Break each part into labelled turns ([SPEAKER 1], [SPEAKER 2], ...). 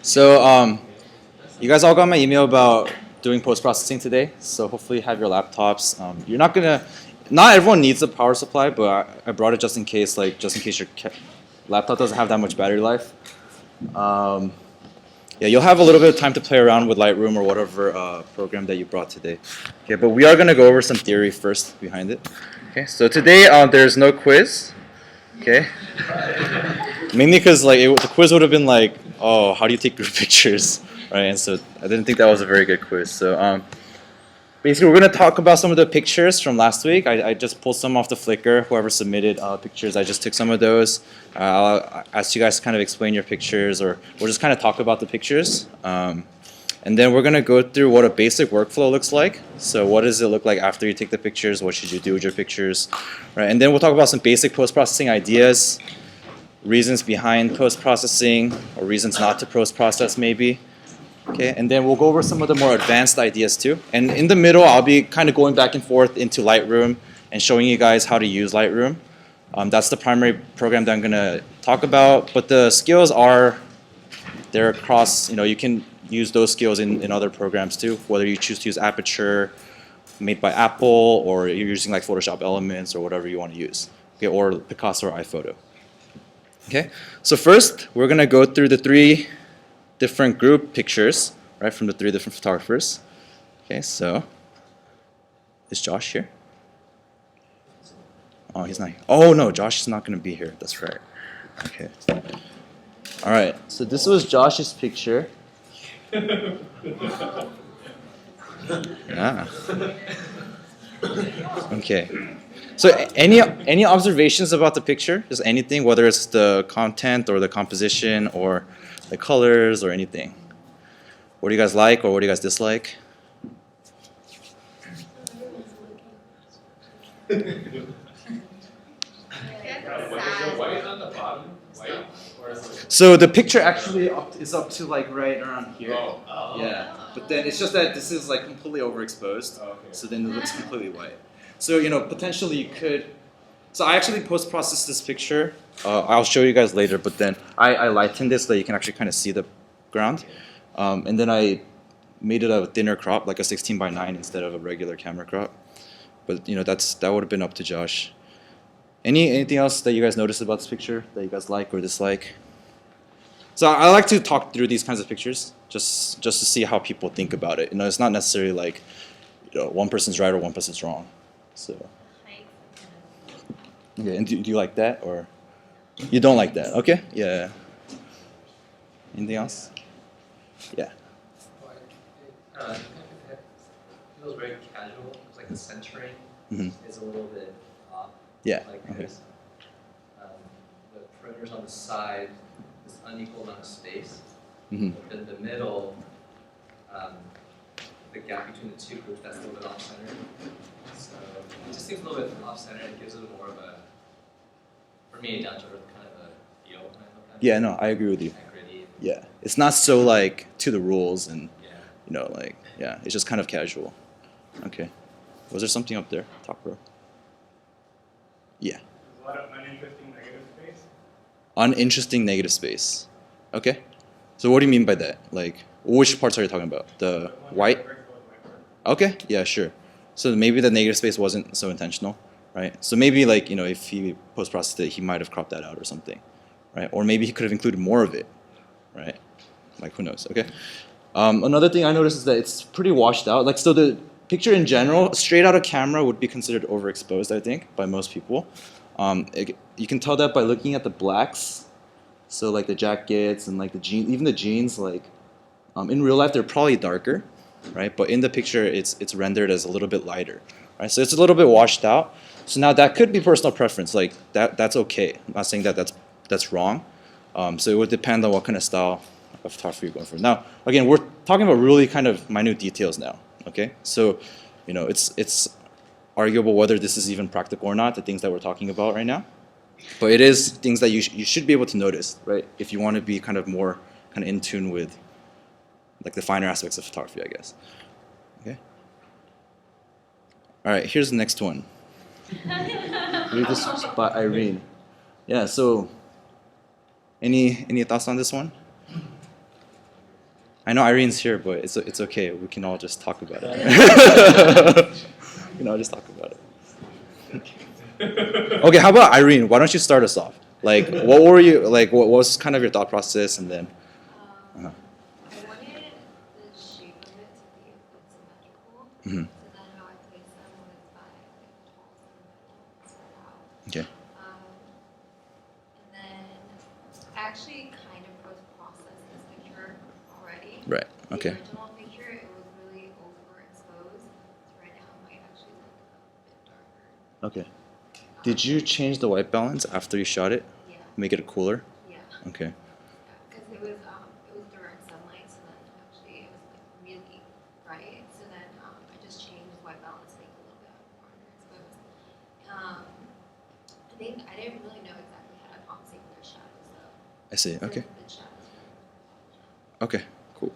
[SPEAKER 1] So, you guys all got my email about doing post-processing today. So hopefully you have your laptops. Not everyone needs a power supply, but I brought it just in case, just in case your laptop doesn't have that much battery life. Yeah, you'll have a little bit of time to play around with Lightroom or whatever program that you brought today. Okay, but we are gonna go over some theory first behind it. Okay, so today there's no quiz. Okay. Mainly because the quiz would have been like, oh, how do you take group pictures, right? And so I didn't think that was a very good quiz. So basically, we're going to talk about some of the pictures from last week. I just pulled some off the Flickr. Whoever submitted pictures, I just took some of those. I'll ask you guys to kind of explain your pictures, or we'll just kind of talk about the pictures. And then we're going to go through what a basic workflow looks like. So what does it look like after you take the pictures? What should you do with your pictures? Right? And then we'll talk about some basic post-processing ideas, reasons behind post-processing, or reasons not to post-process maybe. Okay, and then we'll go over some of the more advanced ideas too. And in the middle, I'll be kind of going back and forth into Lightroom and showing you guys how to use Lightroom. That's the primary program that I'm going to talk about. But the skills they're across, you can use those skills in other programs too, whether you choose to use Aperture, made by Apple, or you're using like Photoshop Elements or whatever you want to use. Okay, or Picasso or iPhoto. Okay, so first we're going to go through the three different group pictures, right, from the three different photographers. Okay, so is Josh here? Oh, he's not here. Oh no, Josh is not going to be here. That's right. Okay. All right, so this was Josh's picture. Yeah. Okay. So any observations about the picture? Just anything, whether it's the content or the composition or the colors or anything. What do you guys like or what do you guys dislike? So the picture actually is up to like right around here. Yeah. But then it's just that this is like completely overexposed. So then it looks completely white. So potentially you could. So I actually post-processed this picture. I'll show you guys later, but then I lightened this so that you can actually kind of see the ground. And then I made it a thinner crop, like a 16:9 instead of a regular camera crop. But that would have been up to Josh. Anything else that you guys noticed about this picture that you guys like or dislike? So I like to talk through these kinds of pictures just to see how people think about it. It's not necessarily like one person's right or one person's wrong. So. Okay, and do you like that or you don't like that? Okay, yeah. Anything else? Yeah.
[SPEAKER 2] It feels very casual. It's like the centering is a little bit off.
[SPEAKER 1] Yeah.
[SPEAKER 2] Like
[SPEAKER 1] okay.
[SPEAKER 2] The perimeters on the side, this unequal amount of space.
[SPEAKER 1] Mm-hmm.
[SPEAKER 2] But in the middle, the gap between the two groups, that's a little bit off-centered. So it just seems a little bit off-centered. It gives it more of a, for me, down to earth kind of a feel.
[SPEAKER 1] Yeah, no, I agree with you. Yeah, it's not so like to the rules and it's just kind of casual. Okay, was there something up there, top row? Yeah.
[SPEAKER 3] There's a lot of uninteresting negative space.
[SPEAKER 1] Uninteresting negative space. Okay. So what do you mean by that? Like, which parts are you talking about? The white? Okay. Yeah, sure. So maybe the negative space wasn't so intentional, right? So maybe if he post-processed it, he might have cropped that out or something, right? Or maybe he could have included more of it, right? Like who knows? Okay. Another thing I noticed is that it's pretty washed out. So the picture in general, straight out of camera, would be considered overexposed, I think, by most people. You can tell that by looking at the blacks. So like the jackets and like the jeans, even the jeans, in real life they're probably darker, right? But in the picture it's rendered as a little bit lighter, right? So it's a little bit washed out. So now that could be personal preference, like that's okay. I'm not saying that that's wrong. So it would depend on what kind of style of photography you're going for. Now, again, we're talking about really kind of minute details now, okay? So, it's arguable whether this is even practical or not, the things that we're talking about right now. But it is things that you should be able to notice, right? If you want to be kind of more kind of in tune with like the finer aspects of photography, I guess. Okay. All right, here's the next one. Read this by Irene. Yeah, so any thoughts on this one? I know Irene's here, but it's okay. We can all just talk about it. We can all just talk about it. Okay, how about Irene? Why don't you start us off? Like, what were you like? What was kind of your thought process, and then? Uh-huh.
[SPEAKER 4] I wanted the shape of it to be symmetrical.
[SPEAKER 1] Mhm.
[SPEAKER 4] So then how I place them was by tall and spread out.
[SPEAKER 1] Okay.
[SPEAKER 4] And then I actually kind of post-processed this picture already.
[SPEAKER 1] Right. Okay.
[SPEAKER 4] The original picture, it was really overexposed. So right now it might actually look a bit darker.
[SPEAKER 1] Okay. Did you change the white balance after you shot it?
[SPEAKER 4] Yeah.
[SPEAKER 1] Make it cooler?
[SPEAKER 4] Yeah.
[SPEAKER 1] Okay.
[SPEAKER 4] Because it was direct sunlight, so then actually it was like really bright. So then I just changed the white balance to make it a little bit more underexposed. I think I didn't really know exactly how to compensate for their shadows though.
[SPEAKER 1] I see.
[SPEAKER 4] So
[SPEAKER 1] Okay.
[SPEAKER 4] the shadows
[SPEAKER 1] Okay. Cool.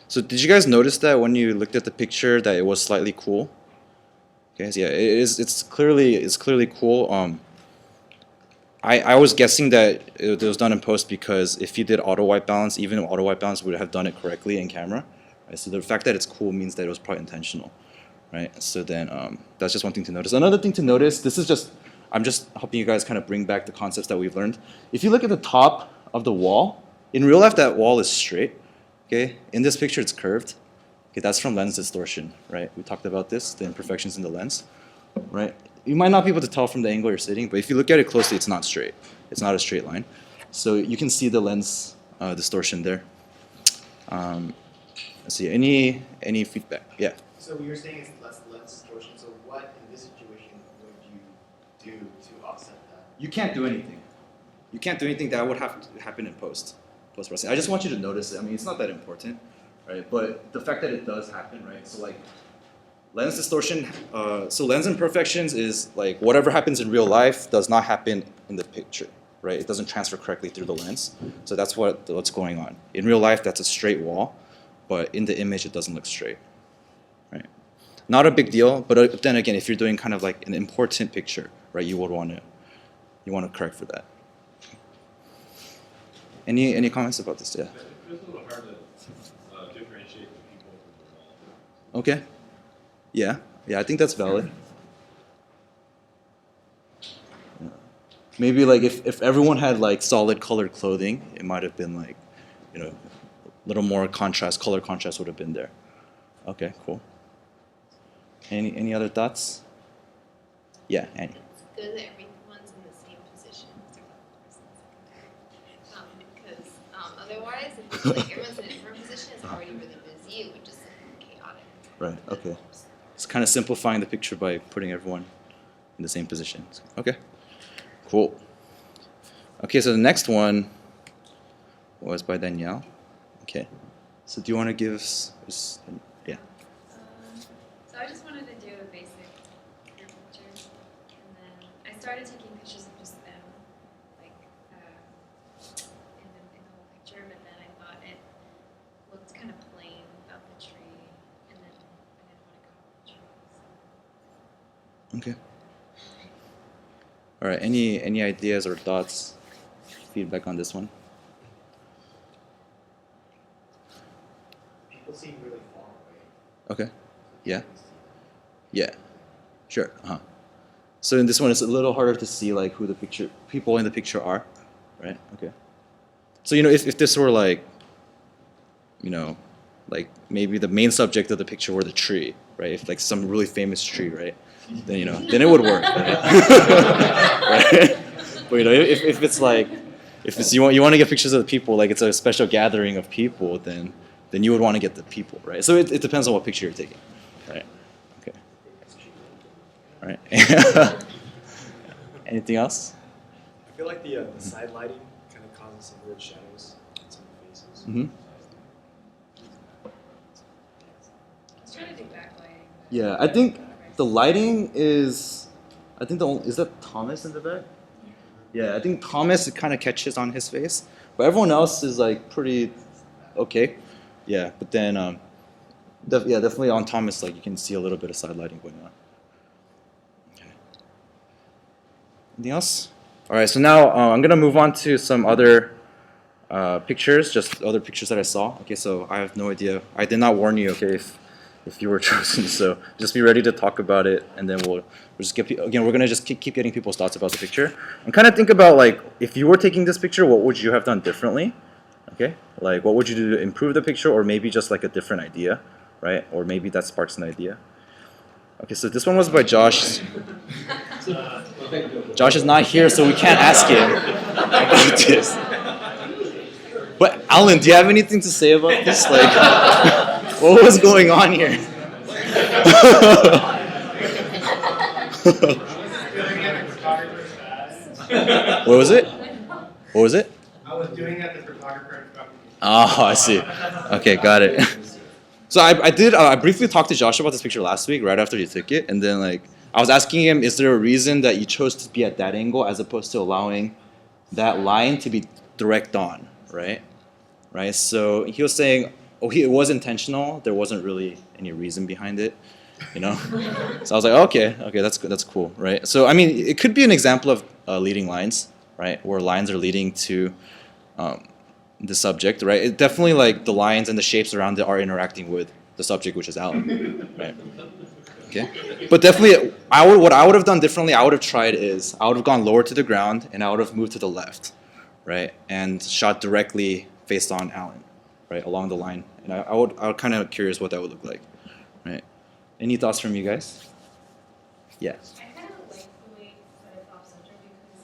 [SPEAKER 1] So did you guys notice that when you looked at the picture that it was slightly cool? Okay. So yeah, it is. It's clearly cool. I was guessing that it was done in post because if you did auto white balance, even auto white balance would have done it correctly in camera. Right? So the fact that it's cool means that it was probably intentional, right? So then that's just one thing to notice. Another thing to notice, I'm just helping you guys kind of bring back the concepts that we've learned. If you look at the top of the wall, in real life that wall is straight. Okay, in this picture it's curved. Okay, that's from lens distortion, right? We talked about this, the imperfections in the lens, right? You might not be able to tell from the angle you're sitting, but if you look at it closely, it's not straight. It's not a straight line. So you can see the lens distortion there. Let's see, any feedback? Yeah.
[SPEAKER 5] So you're saying it's less distortion. So what in this situation would you do to offset that?
[SPEAKER 1] You can't do anything. You can't do anything. That would have to happen in post-processing. I just want you to notice it. I mean, it's not that important, right? But the fact that it does happen, right? So like lens distortion, so lens imperfections is like whatever happens in real life does not happen in the picture, right? It doesn't transfer correctly through the lens. So that's what's going on. In real life, that's a straight wall, but in the image, it doesn't look straight, right? Not a big deal, but then again, if you're doing kind of like an important picture, right, you want to correct for that. Any comments about this? Yeah.
[SPEAKER 6] It feels a little hard to differentiate the people from the wall.
[SPEAKER 1] Okay. Yeah. Yeah, I think that's valid. Yeah. Maybe like if everyone had like solid colored clothing, it might have been like, a little more contrast, color contrast would have been there. Okay, cool. Any other thoughts? Yeah, Annie.
[SPEAKER 4] It's good that everyone's in the same position. Because otherwise, if like everyone's in a different position, it's already really busy. It would just look chaotic.
[SPEAKER 1] Right. Okay. It's kind of simplifying the picture by putting everyone in the same position. Okay. Cool. Okay, so the next one was by Danielle. Okay. So do you want to give us? Yeah.
[SPEAKER 7] So I just wanted to do a basic group picture, and then I started taking pictures of just them, like in the whole picture. But then I thought it looked kind of plain without the tree, and then I didn't want to go with the trees.
[SPEAKER 1] Okay. All right. Any ideas or thoughts, feedback on this one?
[SPEAKER 5] People seem really far away.
[SPEAKER 1] Okay. Yeah. Yeah. Sure. So in this one, it's a little harder to see like who the people in the picture are, right? Okay. So if this were like, like maybe the main subject of the picture were the tree, right? If like some really famous tree, right? Then then it would work, right? Right? But if it's like, you want to get pictures of the people, like it's a special gathering of people, then you would want to get the people, right? So it depends on what picture you're taking, right? Okay. All right. Anything else?
[SPEAKER 8] I feel like the side lighting kind of causes some weird shadows on some of the faces.
[SPEAKER 1] Mm-hmm.
[SPEAKER 7] I was trying to do backlighting.
[SPEAKER 1] Yeah, I think the lighting is, is that Thomas in the back? Yeah, I think Thomas, it kind of catches on his face, but everyone else is like pretty okay. Yeah, but then, definitely on Thomas, like you can see a little bit of side lighting going on. Okay. Anything else? All right, so now I'm gonna move on to some other pictures, just other pictures that I saw. Okay, so I have no idea. I did not warn you. Okay, if you were chosen, so just be ready to talk about it, and then we'll just get again. We're gonna just keep getting people's thoughts about the picture, and kind of think about like if you were taking this picture, what would you have done differently? Okay, like what would you do to improve the picture, or maybe just like a different idea, right? Or maybe that sparks an idea. Okay, so this one was by Josh. Josh is not here, so we can't ask him about this. But Alan, do you have anything to say about this? Like, what was going on here? What was it? What was it?
[SPEAKER 3] I was doing it at the photographer.
[SPEAKER 1] Oh, I see. Okay, got it. So I briefly talked to Josh about this picture last week, right after he took it, and then like I was asking him, is there a reason that you chose to be at that angle as opposed to allowing that line to be direct on, right? Right. So he was saying, oh, it was intentional. There wasn't really any reason behind it, you know. So I was like, okay, that's cool, right? So I mean, it could be an example of leading lines, right, where lines are leading to the subject, right? It definitely like the lines and the shapes around it are interacting with the subject, which is Alan, right? Okay, but definitely, what I would have done differently. I would have tried is I would have gone lower to the ground and I would have moved to the left, right, and shot directly faced on Alan, right, along the line. And I would kind of curious what that would look like, right? Any thoughts from you guys? Yeah.
[SPEAKER 9] I kind of like the way you set it off center because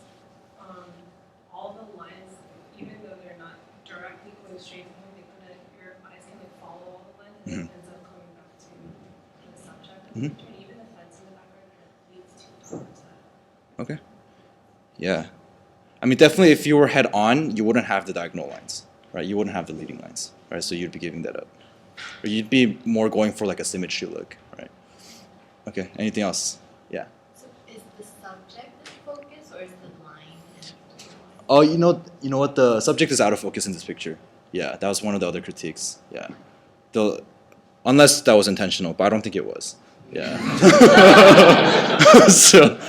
[SPEAKER 9] all the lines, even though they're not directly going straight to him, they kind of, your eyes can like follow all the lines and it ends up coming back to the subject.
[SPEAKER 1] Mhm.
[SPEAKER 9] And even the fence in the background kind of leads towards that.
[SPEAKER 1] Okay. Yeah. I mean, definitely, if you were head on, you wouldn't have the diagonal lines, right? You wouldn't have the leading lines, right? So you'd be giving that up, or you'd be more going for like a symmetry look, right? Okay. Anything else? Yeah.
[SPEAKER 4] So is the subject the focus or is the line?
[SPEAKER 1] Oh, you know what? The subject is out of focus in this picture. Yeah, that was one of the other critiques. Yeah, unless that was intentional, but I don't think it was. Yeah. So,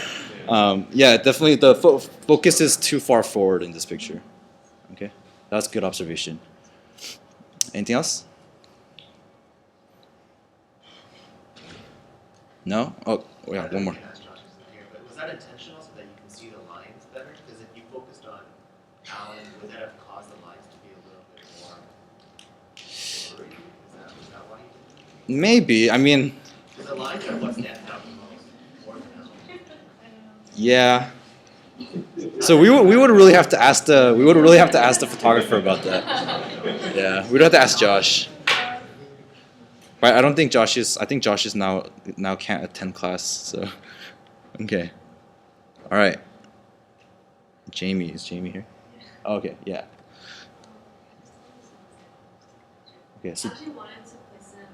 [SPEAKER 1] yeah, definitely the focus is too far forward in this picture. Okay, that's good observation. Anything else? No? Oh, yeah, one more.
[SPEAKER 5] I can ask Josh this in here, but was that intentional so that you can see the lines better? Because if you focused on Alan, would that have caused the lines to be a little bit more blurry? Is that why you did it?
[SPEAKER 1] Maybe. I mean,
[SPEAKER 5] Because the lines are what stands out the most, more than Alan.
[SPEAKER 1] yeah. So we would really have to ask the photographer about that. Yeah, we'd have to ask Josh. But I don't think Josh is. I think Josh is now can't attend class. So, okay. All right. Jamie, is Jamie here? Oh, okay, yeah. Okay, so.
[SPEAKER 7] I actually wanted to place him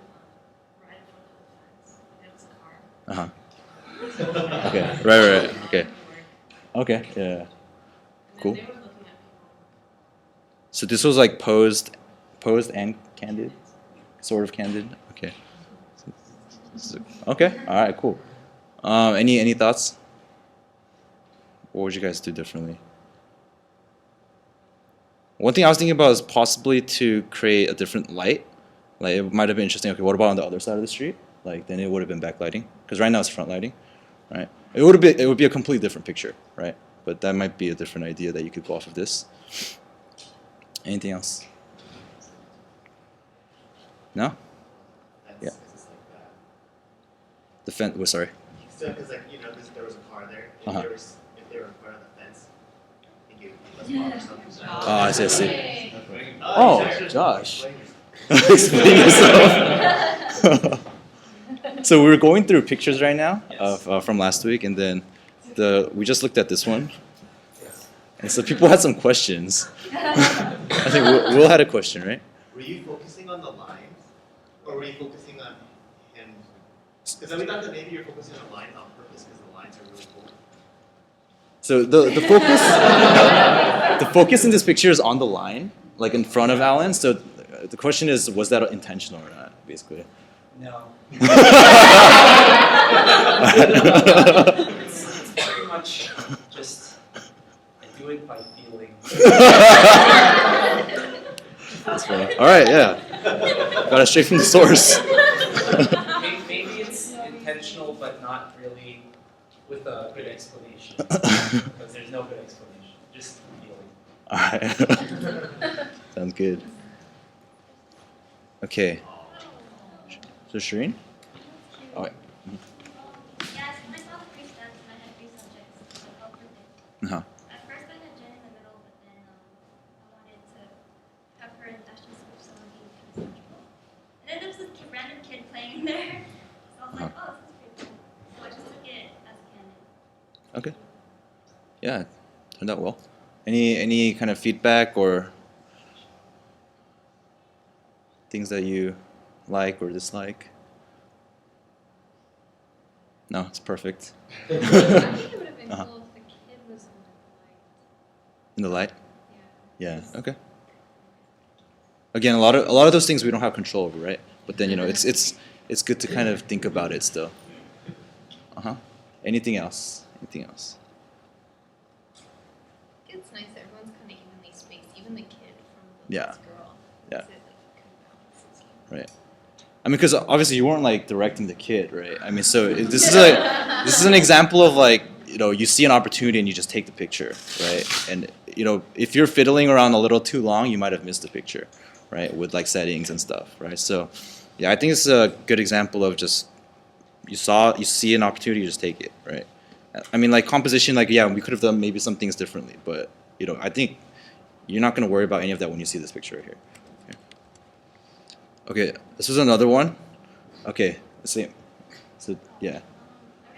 [SPEAKER 7] right in front of the fence. Like it was a car.
[SPEAKER 1] Okay. Right. Okay. Okay. Yeah.
[SPEAKER 7] And
[SPEAKER 1] Cool.
[SPEAKER 7] They were looking at people.
[SPEAKER 1] So this was like posed and candid, sort of candid. Okay. Okay. All right. Cool. Any thoughts? What would you guys do differently? One thing I was thinking about is possibly to create a different light. Like it might have been interesting. Okay, what about on the other side of the street? Like then it would have been backlighting because right now it's front lighting, right? It would be a completely different picture, right? But that might be a different idea that you could go off of this. Anything else? No? Yeah.
[SPEAKER 5] It's like that.
[SPEAKER 1] The fence. Oh, sorry.
[SPEAKER 5] So, because like there was a car there. If
[SPEAKER 1] Uh-huh.
[SPEAKER 5] if they were in front of the fence, I think it would be less bothersome.
[SPEAKER 1] Oh, I see.
[SPEAKER 5] Oh,
[SPEAKER 1] Oh,
[SPEAKER 5] he's actually
[SPEAKER 1] Josh.
[SPEAKER 5] explaining
[SPEAKER 1] Explain yourself. So we were going through pictures right now of from last week, and then we just looked at this one, and so people had some questions. I think Will had a question, right?
[SPEAKER 5] Were you focusing on the lines, or were you focusing on him? Because we thought that maybe you're focusing on the lines on purpose because the lines are really cool.
[SPEAKER 1] So the focus the focus in this picture is on the line, like in front of Alan. So the question is, was that intentional or not, basically?
[SPEAKER 10] No. It's pretty much just I do it by feeling.
[SPEAKER 1] That's funny. All right, yeah. Got it straight from the source.
[SPEAKER 2] Maybe it's intentional, but not really with a good explanation. Because there's no good explanation. Just feeling.
[SPEAKER 1] All right. Sounds good. Okay. So Shireen? Oh, wait.
[SPEAKER 10] Yes, when I saw the three steps and I had three subjects, so I felt perfect.
[SPEAKER 1] Uh-huh.
[SPEAKER 10] At first I had Jen in the middle, but then I wanted to have her and Ashton switch so it would be kind of symmetrical. And then there was this random kid playing in there. So I was like, oh, this is pretty cool. So I just took it as canon.
[SPEAKER 1] Okay. Yeah, turned out well. Any kind of feedback or things that you like or dislike? No, it's perfect.
[SPEAKER 7] I think it would have been
[SPEAKER 1] Uh-huh.
[SPEAKER 7] cool if the kid was
[SPEAKER 1] In the light?
[SPEAKER 7] yeah.
[SPEAKER 1] Yeah. Okay. Again, a lot of those things we don't have control over, right? But then it's good to kind of think about it still. Uh-huh. Anything else? Anything else?
[SPEAKER 4] It's nice that everyone's kind of evenly spaced, even the kid from the
[SPEAKER 1] Yeah.
[SPEAKER 4] last girl.
[SPEAKER 1] Yeah.
[SPEAKER 4] Makes it, like, kind of balances it.
[SPEAKER 1] Right. I mean, because obviously you weren't like directing the kid, right? I mean, so this is like this is an example of like you see an opportunity and you just take the picture, right? And if you're fiddling around a little too long, you might have missed the picture, right? With like settings and stuff, right? So yeah, I think it's a good example of just you see an opportunity, you just take it, right? I mean, like composition, like yeah, we could have done maybe some things differently, but I think you're not gonna worry about any of that when you see this picture right here. Okay, this was another one. Okay, the same. So yeah.
[SPEAKER 10] I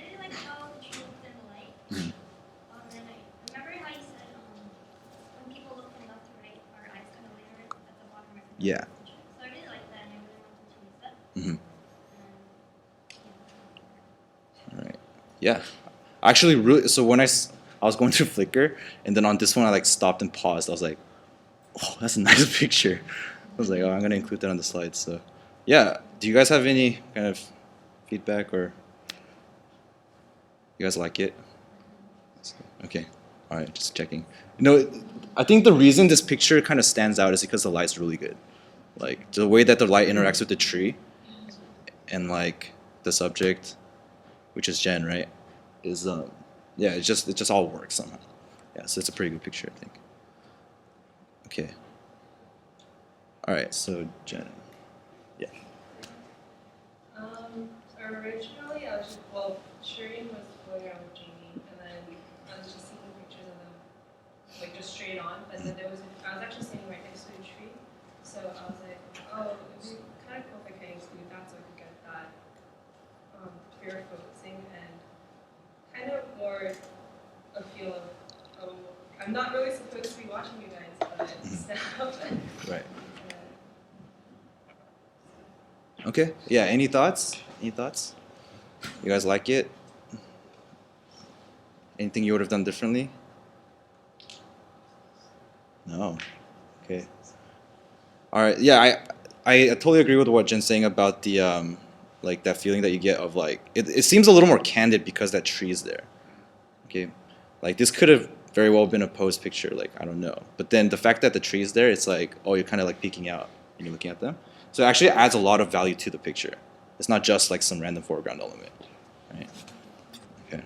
[SPEAKER 10] really like how the tree looked in the light.
[SPEAKER 1] Mhm.
[SPEAKER 10] And I remember how you said when people look from left to right, our eyes kind of layer at the bottom right.
[SPEAKER 1] Yeah.
[SPEAKER 10] So I really like that, and I really wanted to use that.
[SPEAKER 1] Mhm.
[SPEAKER 10] And,
[SPEAKER 1] All right. Yeah. Actually, really. So when I was going through Flickr, and then on this one I like stopped and paused. I was like, oh, that's a nice picture. I was like, oh, I'm gonna include that on the slides. So, yeah. Do you guys have any kind of feedback or you guys like it? Okay. All right. Just checking. I think the reason this picture kind of stands out is because the light's really good. Like the way that the light interacts with the tree, and like the subject, which is Jen, right? Is yeah, it just all works somehow. Yeah, so it's a pretty good picture, I think. Okay. All right, so Jen. Yeah.
[SPEAKER 9] Originally, I was just, well, Shireen was going around with Jamie, and then I was just taking pictures of them, like just straight on. But then I was actually standing right next to a tree, so I was like, oh, it would be kind of cool if I could include that, so I could get that pure focusing and kind of more a feel of, oh, I'm not really supposed to be watching you guys, but stuff.
[SPEAKER 1] Right. Okay. Yeah. Any thoughts? Any thoughts? You guys like it? Anything you would have done differently? No. Okay. All right. Yeah. I totally agree with what Jen's saying about the like that feeling that you get of like it seems a little more candid because that tree is there. Okay. Like this could have very well been a pose picture. Like I don't know. But then the fact that the tree is there, it's like oh you're kind of like peeking out and you're looking at them. So it actually adds a lot of value to the picture. It's not just like some random foreground element, right? Okay.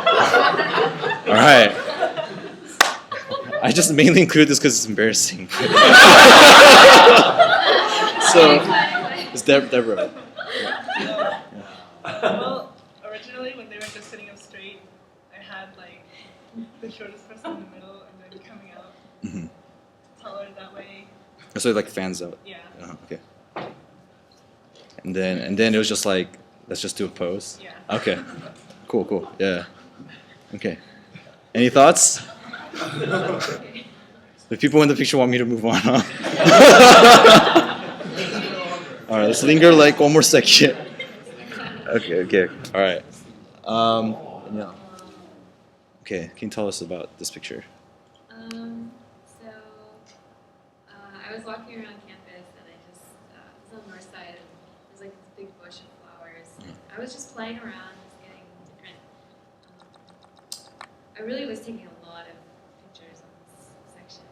[SPEAKER 1] All right. I just mainly include this because it's embarrassing. So, it's Deborah.
[SPEAKER 9] Well, originally when they were just sitting up straight, I had like the shortest person in the middle and then coming out
[SPEAKER 1] Mm-hmm.
[SPEAKER 9] taller that way.
[SPEAKER 1] So it like fans out.
[SPEAKER 9] Yeah.
[SPEAKER 1] Okay. And then it was just like let's just do a pose.
[SPEAKER 9] Yeah.
[SPEAKER 1] Okay. Cool. Yeah. Okay. Any thoughts? The people in the picture want me to move on, huh? All right, let's linger like one more second. Okay. All right. Yeah. Okay, can you tell us about this picture?
[SPEAKER 7] So I was walking around campus and I just it was on the north side and there's like this big bush of flowers. And I was just playing around, just getting different. I really was taking a lot of pictures on this section.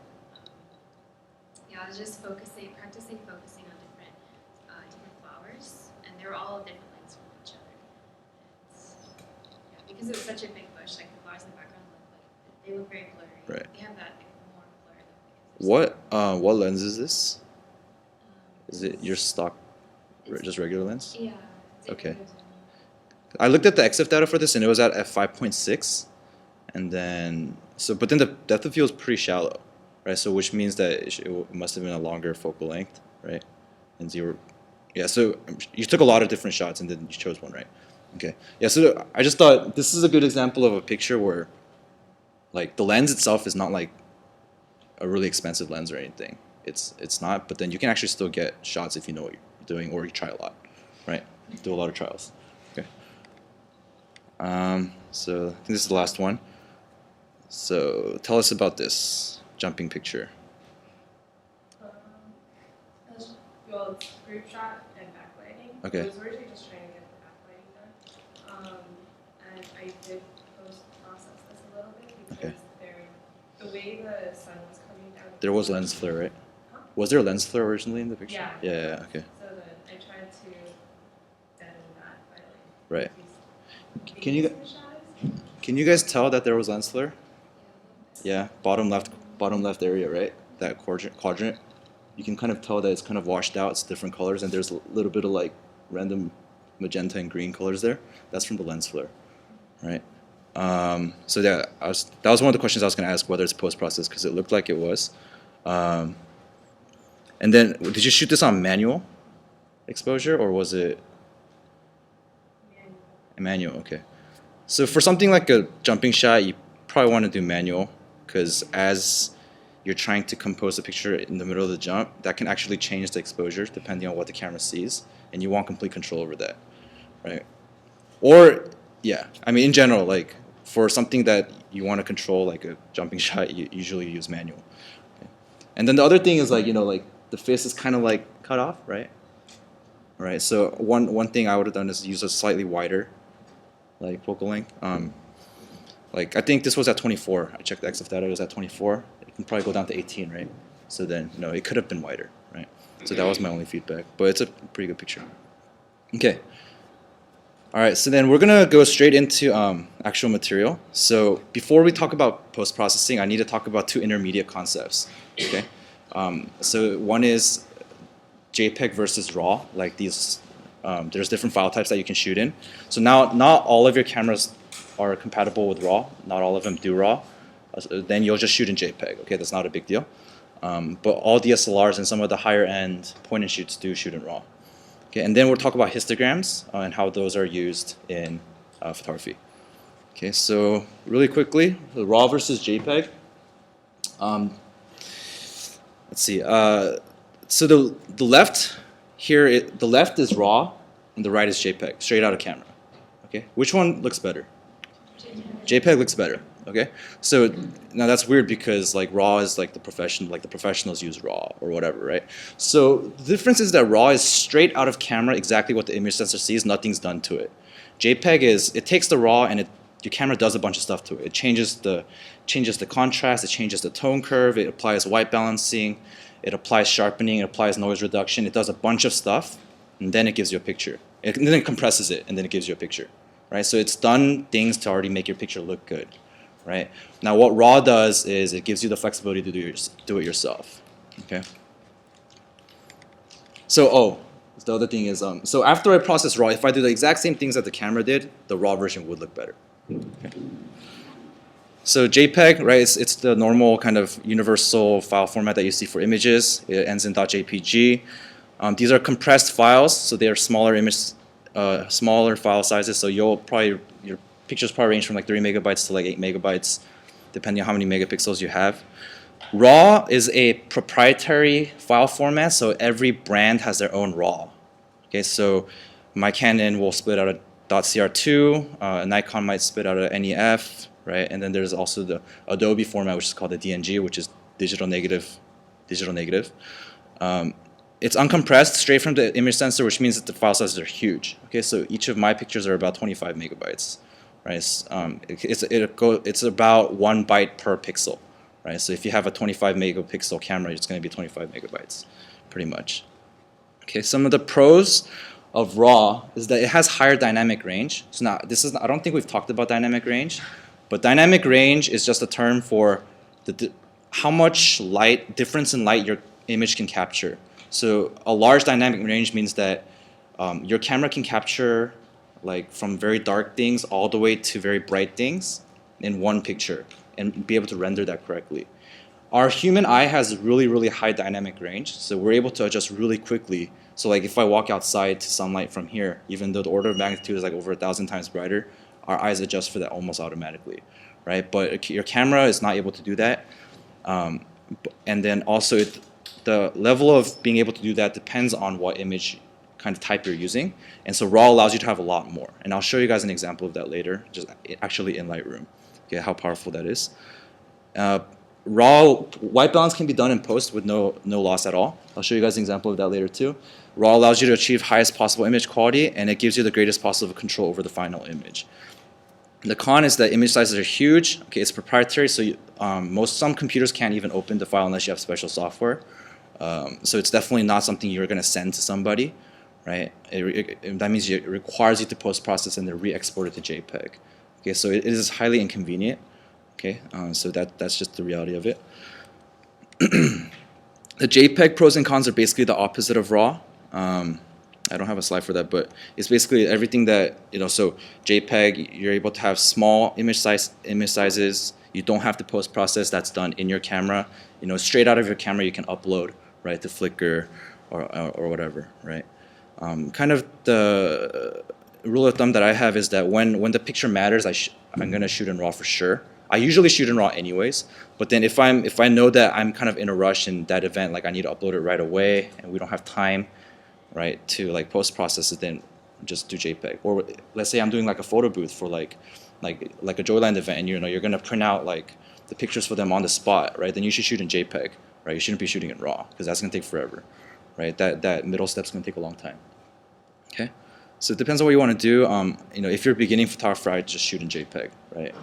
[SPEAKER 7] Yeah, I was just practicing focusing on different flowers, and they were all different lengths from each other. Yeah, because it was such a big bush, like the flowers in the background they look very blurry.
[SPEAKER 1] Right.
[SPEAKER 7] They have that more blur because
[SPEAKER 1] What lens is this? Is it your stock,
[SPEAKER 7] it's-
[SPEAKER 1] just regular lens?
[SPEAKER 7] Yeah. It's
[SPEAKER 1] Okay.
[SPEAKER 7] regular zoom.
[SPEAKER 1] I looked at the XF data for this and it was at f5.6, and then but then the depth of field is pretty shallow, right? So which means that it must have been a longer focal length, right? And yeah. So you took a lot of different shots and then you chose one, right? Okay. Yeah. So I just thought this is a good example of a picture where, like, the lens itself is not like a really expensive lens or anything. It's not, but then you can actually still get shots if you know what you're doing or you try a lot, right? Do a lot of trials. Okay. So I think this is the last one. So tell us about this jumping picture.
[SPEAKER 9] Well, it's group shot and backlighting.
[SPEAKER 1] Okay.
[SPEAKER 9] I was originally just trying to get the backlighting done. And I did post-process this a little bit because
[SPEAKER 1] Okay.
[SPEAKER 9] the way the sun was coming down.
[SPEAKER 1] There was lens flare, right?
[SPEAKER 9] Huh?
[SPEAKER 1] Was there a lens flare originally in the picture?
[SPEAKER 9] Yeah.
[SPEAKER 1] Yeah, okay.
[SPEAKER 9] So then I tried to deaden that by like.
[SPEAKER 1] Right.
[SPEAKER 9] these
[SPEAKER 1] Can you
[SPEAKER 9] things in the shadows.
[SPEAKER 1] Can you guys tell that there was lens flare? Yeah, bottom left area, right? That quadrant. You can kind of tell that it's kind of washed out. It's different colors, and there's a little bit of like random magenta and green colors there. That's from the lens flare, right? So yeah, that was one of the questions I was going to ask, whether it's post-process, because it looked like it was. And then, did you shoot this on manual exposure, or was it manual? Okay. So for something like a jumping shot, you probably want to do manual, because as you're trying to compose a picture in the middle of the jump, that can actually change the exposure depending on what the camera sees, and you want complete control over that, right? Or, yeah, I mean, in general, like, for something that you want to control, like a jumping shot, you usually use manual. Okay. And then the other thing is, like, like the face is kind of like cut off, right? All right, so one thing I would have done is use a slightly wider, like, focal length. Like, I think this was at 24. I checked the XF data, it was at 24. It can probably go down to 18, right? So then, it could have been wider, right? So that was my only feedback, but it's a pretty good picture. Okay. All right, so then we're gonna go straight into actual material. So before we talk about post-processing, I need to talk about two intermediate concepts, okay? So one is JPEG versus RAW, like these, there's different file types that you can shoot in. So now, not all of your cameras are compatible with RAW. Not all of them do RAW. Then you'll just shoot in JPEG. Okay, that's not a big deal. But all DSLRs and some of the higher end point and shoots do shoot in RAW. Okay, and then we'll talk about histograms and how those are used in photography. Okay, so really quickly, the RAW versus JPEG. Let's see. So the left here, the left is RAW, and the right is JPEG, straight out of camera. Okay, which one looks better? JPEG looks better. Okay, so now that's weird because like RAW is like the professionals use RAW or whatever, right? So the difference is that RAW is straight out of camera, exactly what the image sensor sees. Nothing's done to it. JPEG is, it takes the RAW and your camera does a bunch of stuff to it. It changes the contrast, it changes the tone curve, it applies white balancing, it applies sharpening, it applies noise reduction. It does a bunch of stuff, and then it gives you a picture. And then it compresses it, and then it gives you a picture, right? So it's done things to already make your picture look good. Right? Now what RAW does is it gives you the flexibility to do it yourself. Okay. So the other thing is so after I process RAW, if I do the exact same things that the camera did, the RAW version would look better. Okay. So JPEG, right? It's the normal kind of universal file format that you see for images. It ends in .jpg. These are compressed files, so they are smaller file sizes. So your pictures probably range from like 3 megabytes to like 8 megabytes, depending on how many megapixels you have. RAW is a proprietary file format, so every brand has their own RAW. Okay, so my Canon will split out a .cr2, Nikon might split out a NEF, right? And then there's also the Adobe format, which is called the DNG, which is digital negative. It's uncompressed, straight from the image sensor, which means that the file sizes are huge. Okay, so each of my pictures are about 25 megabytes. right? It's about 1 byte per pixel, right? So if you have a 25 megapixel camera, it's going to be 25 megabytes, pretty much. Okay, some of the pros of RAW is that it has higher dynamic range. So now I don't think we've talked about dynamic range, but dynamic range is just a term for how much difference in light your image can capture. So a large dynamic range means that your camera can capture like from very dark things all the way to very bright things in one picture and be able to render that correctly. Our human eye has really, really high dynamic range, so we're able to adjust really quickly. So like if I walk outside to sunlight from here, even though the order of magnitude is like over 1,000 times brighter, our eyes adjust for that almost automatically, right? But your camera is not able to do that. And then also the level of being able to do that depends on what image kind of type you're using. And so RAW allows you to have a lot more. And I'll show you guys an example of that later, just actually in Lightroom, okay, how powerful that is. RAW white balance can be done in post with no loss at all. I'll show you guys an example of that later too. RAW allows you to achieve highest possible image quality, and it gives you the greatest possible control over the final image. The con is that image sizes are huge. Okay, it's proprietary, so some computers can't even open the file unless you have special software. So it's definitely not something you're going to send to somebody, right? That means it requires you to post-process and then re-export it to JPEG. Okay, so it is highly inconvenient. Okay, so that's just the reality of it. The JPEG pros and cons are basically the opposite of RAW. I don't have a slide for that, but it's basically everything that, so JPEG, you're able to have small image sizes. You don't have to post-process. That's done in your camera. Straight out of your camera, you can upload, right, to Flickr or whatever, right? Kind of the rule of thumb that I have is that when the picture matters, I'm going to shoot in RAW for sure. I usually shoot in RAW anyways, but then if I know that I'm kind of in a rush in that event, like I need to upload it right away and we don't have time, right, to like post-process it, then just do JPEG. Or let's say I'm doing like a photo booth for like a Joyland event, and you're gonna print out like the pictures for them on the spot, right? Then you should shoot in JPEG, right? You shouldn't be shooting in RAW because that's gonna take forever, right? That middle step's gonna take a long time. Okay, so it depends on what you want to do. If you're a beginning photographer, I'd just shoot in JPEG, right?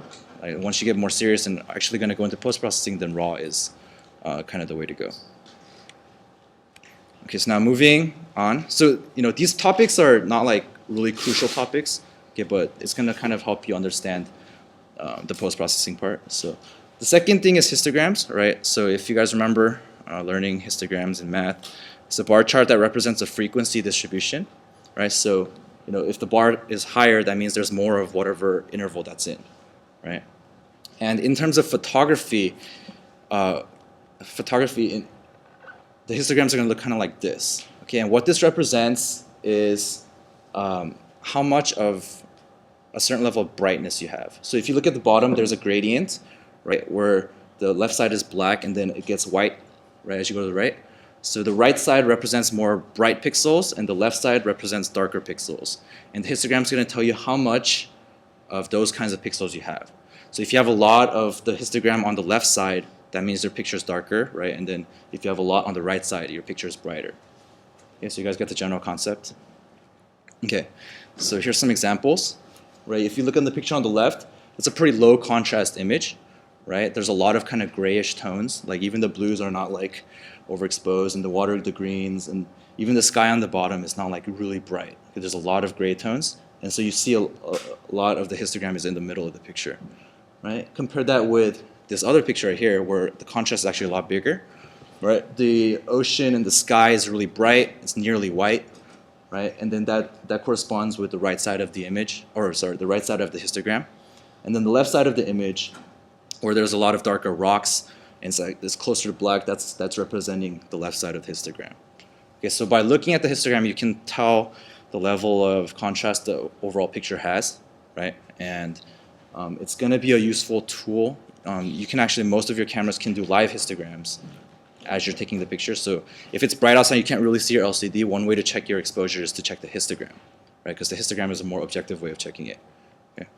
[SPEAKER 1] Like, once you get more serious and actually gonna go into post-processing, then RAW is kind of the way to go. Okay, so now moving on. So, these topics are not like really crucial topics, okay, but it's going to kind of help you understand the post-processing part. So the second thing is histograms, right? So if you guys remember learning histograms in math, it's a bar chart that represents a frequency distribution, right? So, if the bar is higher, that means there's more of whatever interval that's in, right? And in terms of photography, the histograms are going to look kind of like this. Okay, and what this represents is how much of a certain level of brightness you have. So if you look at the bottom, there's a gradient, right, where the left side is black and then it gets white, right, as you go to the right. So the right side represents more bright pixels and the left side represents darker pixels. And the histogram is going to tell you how much of those kinds of pixels you have. So if you have a lot of the histogram on the left side, that means your picture is darker, right? And then if you have a lot on the right side, your picture is brighter. Okay, so you guys get the general concept? Okay, so here's some examples, right? If you look at the picture on the left, it's a pretty low contrast image, right? There's a lot of kind of grayish tones, like even the blues are not like overexposed, and the water, the greens, and even the sky on the bottom is not like really bright. There's a lot of gray tones, and so you see a lot of the histogram is in the middle of the picture, right? Compare that with this other picture right here where the contrast is actually a lot bigger, right? The ocean and the sky is really bright, it's nearly white, right? And then that corresponds with the right side of the image, or sorry, the right side of the histogram. And then the left side of the image, where there's a lot of darker rocks, and it's closer to black, that's representing the left side of the histogram. Okay, so by looking at the histogram, you can tell the level of contrast the overall picture has, right? And it's going to be a useful tool. You can actually, most of your cameras can do live histograms as you're taking the picture. So if it's bright outside, you can't really see your LCD. One way to check your exposure is to check the histogram, right? Because the histogram is a more objective way of checking it. Okay?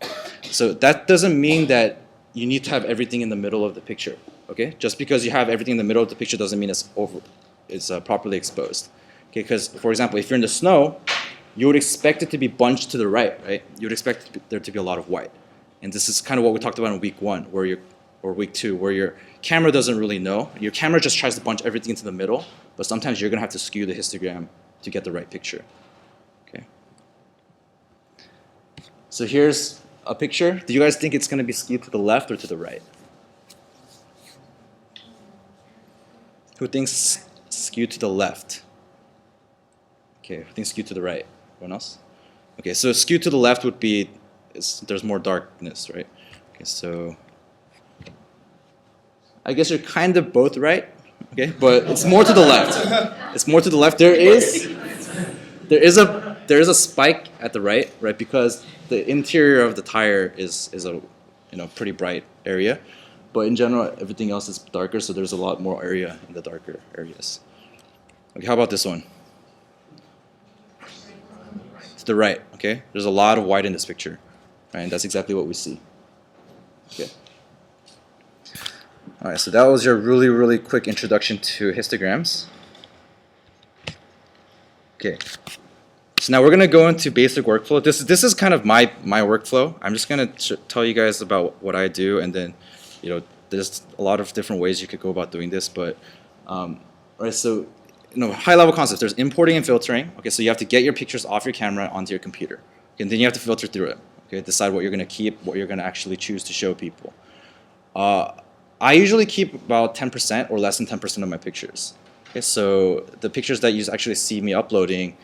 [SPEAKER 1] So that doesn't mean that you need to have everything in the middle of the picture. Okay? Just because you have everything in the middle of the picture doesn't mean it's properly exposed. Okay? Because, for example, if you're in the snow, you would expect it to be bunched to the right, right? You would expect there to be a lot of white. And this is kind of what we talked about in week 1, or week 2, where your camera doesn't really know. Your camera just tries to bunch everything into the middle, but sometimes you're going to have to skew the histogram to get the right picture. Okay. So here's a picture. Do you guys think it's going to be skewed to the left or to the right? Who thinks skewed to the left? Okay, who thinks skewed to the right? Anyone else? Okay, so skewed to the left would be there's more darkness, right? Okay, so I guess you're kind of both right, okay, but it's more to the left. It's more to the left. There is a spike at the right, right? Because the interior of the tire is a pretty bright area, but in general everything else is darker, so there's a lot more area in the darker areas. Okay, how about this one? To the right, okay? There's a lot of white in this picture, right? And that's exactly what we see. Okay. All right, so that was your really, really quick introduction to histograms. Okay. So now we're going to go into basic workflow. This is kind of my workflow. I'm just going to tell you guys about what I do, and then, there's a lot of different ways you could go about doing this. But, right, so, high-level concepts. There's importing and filtering. Okay, so you have to get your pictures off your camera onto your computer. Okay, and then you have to filter through it. Okay, decide what you're going to keep, what you're going to actually choose to show people. I usually keep about 10% or less than 10% of my pictures. Okay, so the pictures that you actually see me uploading,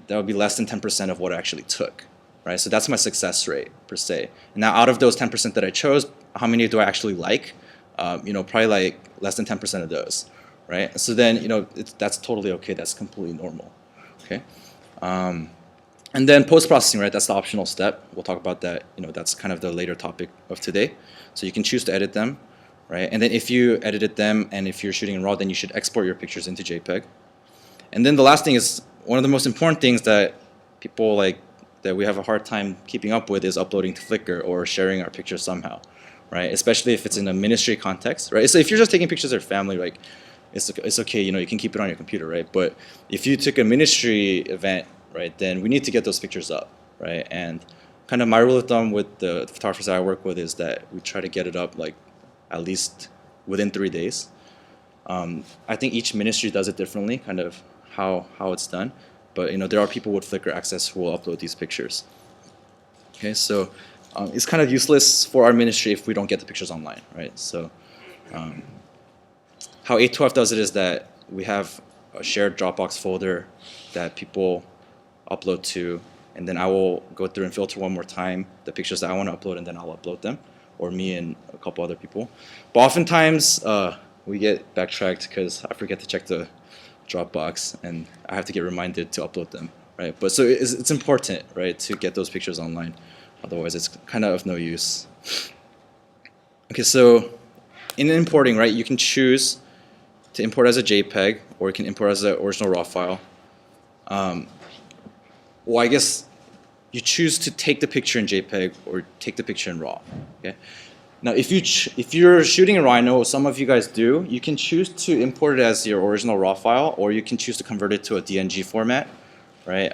[SPEAKER 1] that would be less than 10% of what I actually took, right? So that's my success rate per se. Now, out of those 10% that I chose, how many do I actually like? Probably like less than 10% of those, right? So then, that's totally okay. That's completely normal, okay? And then post-processing, right? That's the optional step. We'll talk about that. That's kind of the later topic of today. So you can choose to edit them, right? And then if you edited them and if you're shooting in RAW, then you should export your pictures into JPEG. And then the last thing is one of the most important things that people that we have a hard time keeping up with is uploading to Flickr or sharing our pictures somehow, right? Especially if it's in a ministry context, right? So if you're just taking pictures of your family, like it's okay, you can keep it on your computer, right? But if you took a ministry event, right, then we need to get those pictures up, right? And kind of my rule of thumb with the photographers that I work with is that we try to get it up at least within 3 days. I think each ministry does it differently, kind of how it's done. But there are people with Flickr access who will upload these pictures. Okay, so it's kind of useless for our ministry if we don't get the pictures online, right? So how 812 does it is that we have a shared Dropbox folder that people upload to, and then I will go through and filter one more time the pictures that I want to upload, and then I'll upload them, or me and a couple other people. But oftentimes we get backtracked because I forget to check the Dropbox, and I have to get reminded to upload them, right? But so it's important, right, to get those pictures online. Otherwise, it's kind of no use. Okay, so in importing, right, you can choose to import as a JPEG, or you can import as an original RAW file. Well, I guess you choose to take the picture in JPEG or take the picture in RAW. Okay. Now, if you're shooting in RAW, I know some of you guys do. You can choose to import it as your original RAW file, or you can choose to convert it to a DNG format, right?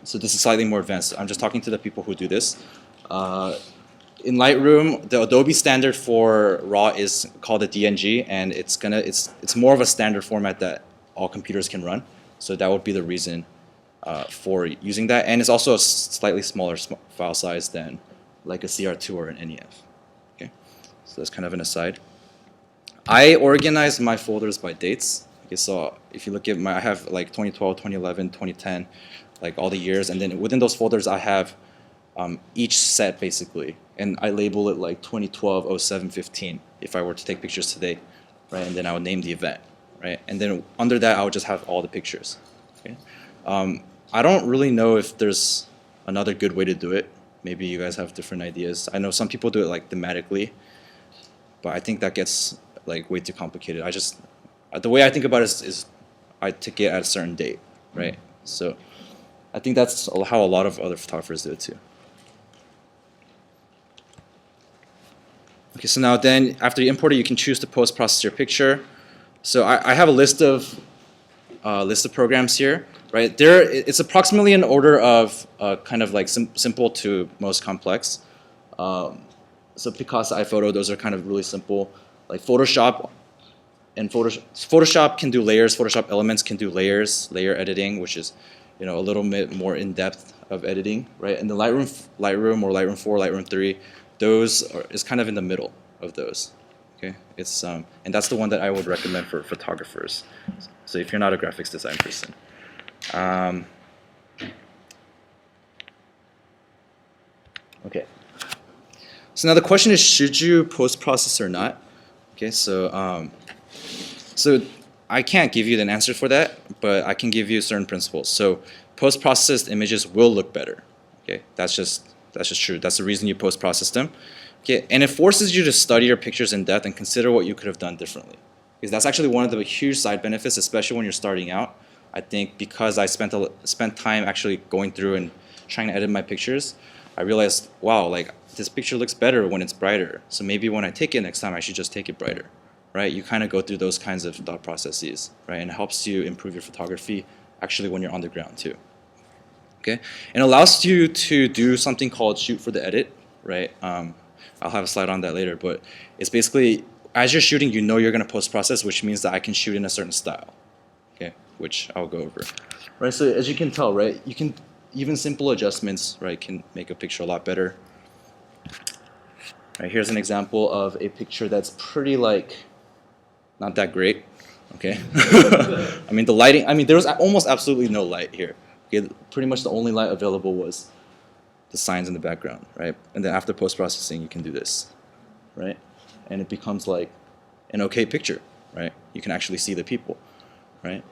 [SPEAKER 1] So this is slightly more advanced. I'm just talking to the people who do this. In Lightroom, the Adobe standard for RAW is called a DNG, and it's more of a standard format that all computers can run. So that would be the reason for using that, and it's also a slightly smaller file size than like a CR2 or an NEF. Okay, so that's kind of an aside. I organize my folders by dates. Okay, so if you look at I have like 2012, 2011, 2010, like all the years, and then within those folders I have each set basically, and I label it like 2012, 07, 15 if I were to take pictures today, right? And then I would name the event, right? And then under that I would just have all the pictures. Okay. I don't really know if there's another good way to do it. Maybe you guys have different ideas. I know some people do it like thematically, but I think that gets like way too complicated. The way I think about it is I take it at a certain date, right? So I think that's how a lot of other photographers do it too. Okay, so now then after you import it, you can choose to post-process your picture. So I have a list of programs here, right? It's approximately in order of kind of like simple to most complex. So Picasa, iPhoto, those are kind of really simple. Like Photoshop Photoshop can do layers. Photoshop Elements can do layer editing, which is, a little bit more in depth of editing, right? And the Lightroom or Lightroom 4, Lightroom 3, is kind of in the middle of those. Okay, it's and that's the one that I would recommend for photographers. So if you're not a graphics design person. Okay. So now the question is, should you post-process or not? Okay, so I can't give you an answer for that, but I can give you certain principles. So post-processed images will look better. Okay, that's just true. That's the reason you post-process them. Okay, and it forces you to study your pictures in depth and consider what you could have done differently. Because that's actually one of the huge side benefits, especially when you're starting out. I think because I spent time actually going through and trying to edit my pictures, I realized, wow, like this picture looks better when it's brighter. So maybe when I take it next time, I should just take it brighter, right? You kind of go through those kinds of thought processes, right? And it helps you improve your photography actually when you're on the ground too. Okay, and it allows you to do something called shoot for the edit, right? I'll have a slide on that later, but it's basically as you're shooting, you're going to post-process, which means that I can shoot in a certain style, okay, which I'll go over. Right, so as you can tell, right, you can even simple adjustments, right, can make a picture a lot better. Right, here's an example of a picture that's pretty not that great, okay. I mean the lighting. I mean there was almost absolutely no light here. Okay, pretty much the only light available was the signs in the background, right? And then after post-processing, you can do this, right? And it becomes like an okay picture, right? You can actually see the people, right?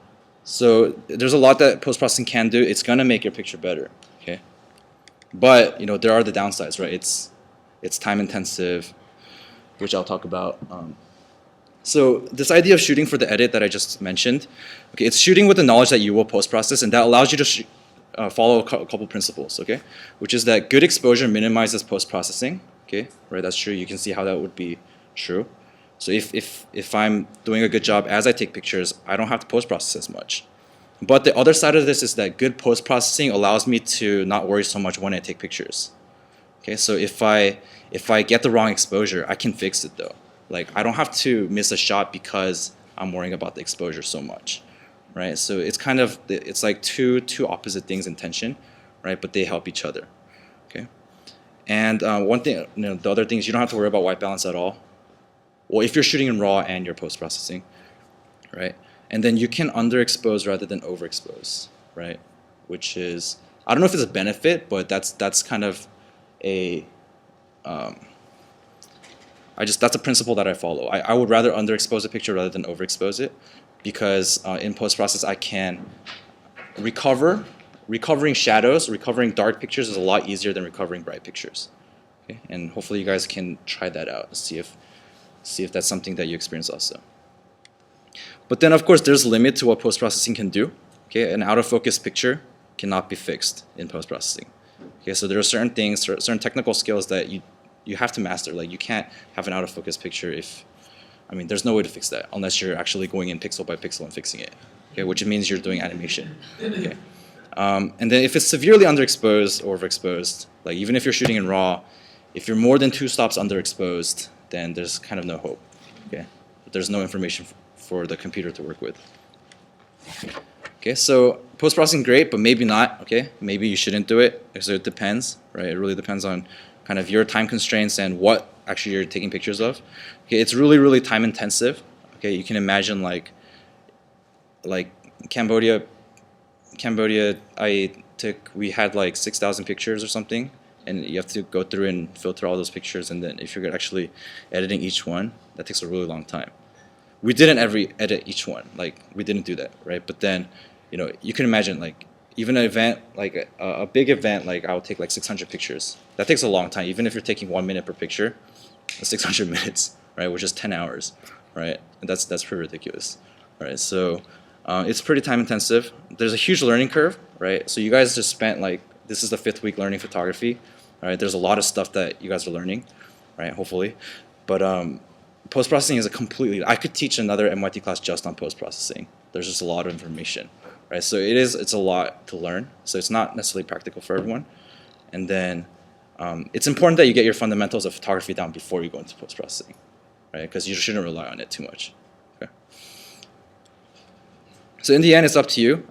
[SPEAKER 1] So there's a lot that post-processing can do. It's gonna make your picture better, okay? But there are the downsides, right? It's time intensive, which I'll talk about. So this idea of shooting for the edit that I just mentioned, okay, it's shooting with the knowledge that you will post-process, and that allows you to follow a couple principles, okay? Which is that good exposure minimizes post-processing, okay? Right, that's true. You can see how that would be true. So if I'm doing a good job as I take pictures, I don't have to post-process as much. But the other side of this is that good post-processing allows me to not worry so much when I take pictures. Okay, so if I get the wrong exposure, I can fix it though. Like I don't have to miss a shot because I'm worrying about the exposure so much, right? So it's like two opposite things in tension, right? But they help each other. Okay, and one thing, the other thing is you don't have to worry about white balance at all. Well, if you're shooting in RAW and you're post-processing, right? And then you can underexpose rather than overexpose, right? Which is, I don't know if it's a benefit, but that's kind of a that's a principle that I follow. I would rather underexpose a picture rather than overexpose it, because in post-process I can recovering shadows, recovering dark pictures is a lot easier than recovering bright pictures. Okay, and hopefully you guys can try that out and see if that's something that you experience also. But then of course there's a limit to what post-processing can do. Okay, an out of focus picture cannot be fixed in post-processing. Okay, so there are certain things, certain technical skills that you have to master. Like you can't have an out of focus picture there's no way to fix that unless you're actually going in pixel by pixel and fixing it. Okay, which means you're doing animation. Okay, and then if it's severely underexposed or overexposed, like even if you're shooting in RAW, if you're more than 2 stops underexposed, then there's kind of no hope. Okay, there's no information for the computer to work with. Okay, so post-processing great, but maybe not. Okay, maybe you shouldn't do it. So it depends, right? It really depends on kind of your time constraints and what actually you're taking pictures of. Okay, it's really, really time intensive. Okay, you can imagine like Cambodia, we had like 6,000 pictures or something, and you have to go through and filter all those pictures, and then if you're actually editing each one, that takes a really long time. We didn't edit each one, like we didn't do that, right? But then, you can imagine like even an event, like a big event, like I would take like 600 pictures. That takes a long time. Even if you're taking 1 minute per picture, that's 600 minutes, right? Which is 10 hours, right? And that's pretty ridiculous, right? So it's pretty time intensive. There's a huge learning curve, right? So you guys just spent this is the 5th week learning photography, right? There's a lot of stuff that you guys are learning, right? Hopefully, but post-processing is I could teach another MYT class just on post-processing. There's just a lot of information, right? So it's a lot to learn. So it's not necessarily practical for everyone. And then It's important that you get your fundamentals of photography down before you go into post-processing, right? Because you shouldn't rely on it too much. Okay. So in the end, it's up to you.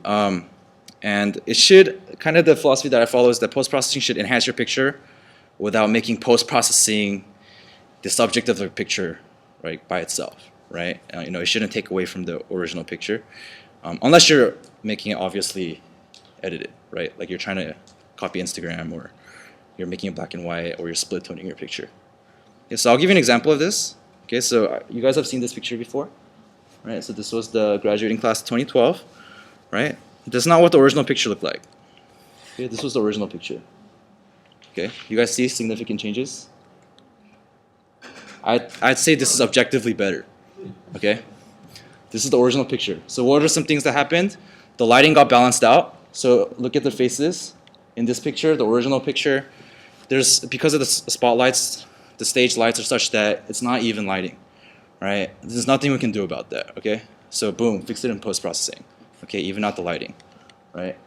[SPEAKER 1] And it should, kind of the philosophy that I follow is that post-processing should enhance your picture without making post-processing the subject of the picture, right, by itself, right? It shouldn't take away from the original picture, unless you're making it obviously edited, right? Like you're trying to copy Instagram, or you're making it black and white, or you're split toning your picture. Okay, so I'll give you an example of this. Okay, so you guys have seen this picture before, right? So this was the graduating class of 2012, right? This is not what the original picture looked like. Okay, this was the original picture. Okay, you guys see significant changes? I'd say this is objectively better. Okay, this is the original picture. So what are some things that happened? The lighting got balanced out. So look at the faces in this picture, the original picture. Because of the spotlights, the stage lights are such that it's not even lighting, right? There's nothing we can do about that. Okay, so boom, fix it in post-processing. Okay, even out the lighting, right?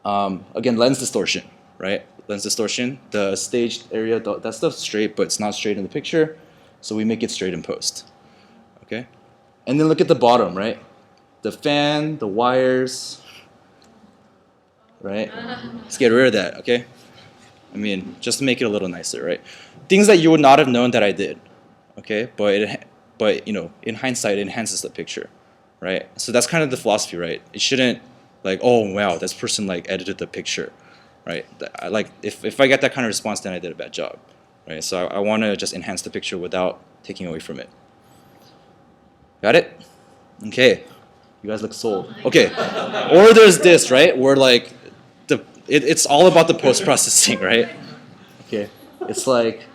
[SPEAKER 1] Again, lens distortion, right? Lens distortion, the staged area, that stuff's straight, but it's not straight in the picture, so we make it straight in post, okay? And then look at the bottom, right? The fan, the wires, right? Let's get rid of that, okay? I mean, just to make it a little nicer, right? Things that you would not have known that I did, okay? But in hindsight, it enhances the picture, right? So that's kind of the philosophy, right? It shouldn't like, oh wow, this person like edited the picture, right? If I get that kind of response, then I did a bad job, right? So I want to just enhance the picture without taking away from it. Got it? Okay, you guys look sold. Okay, or there's this, right? Where like it's all about the post processing, right? Okay, it's like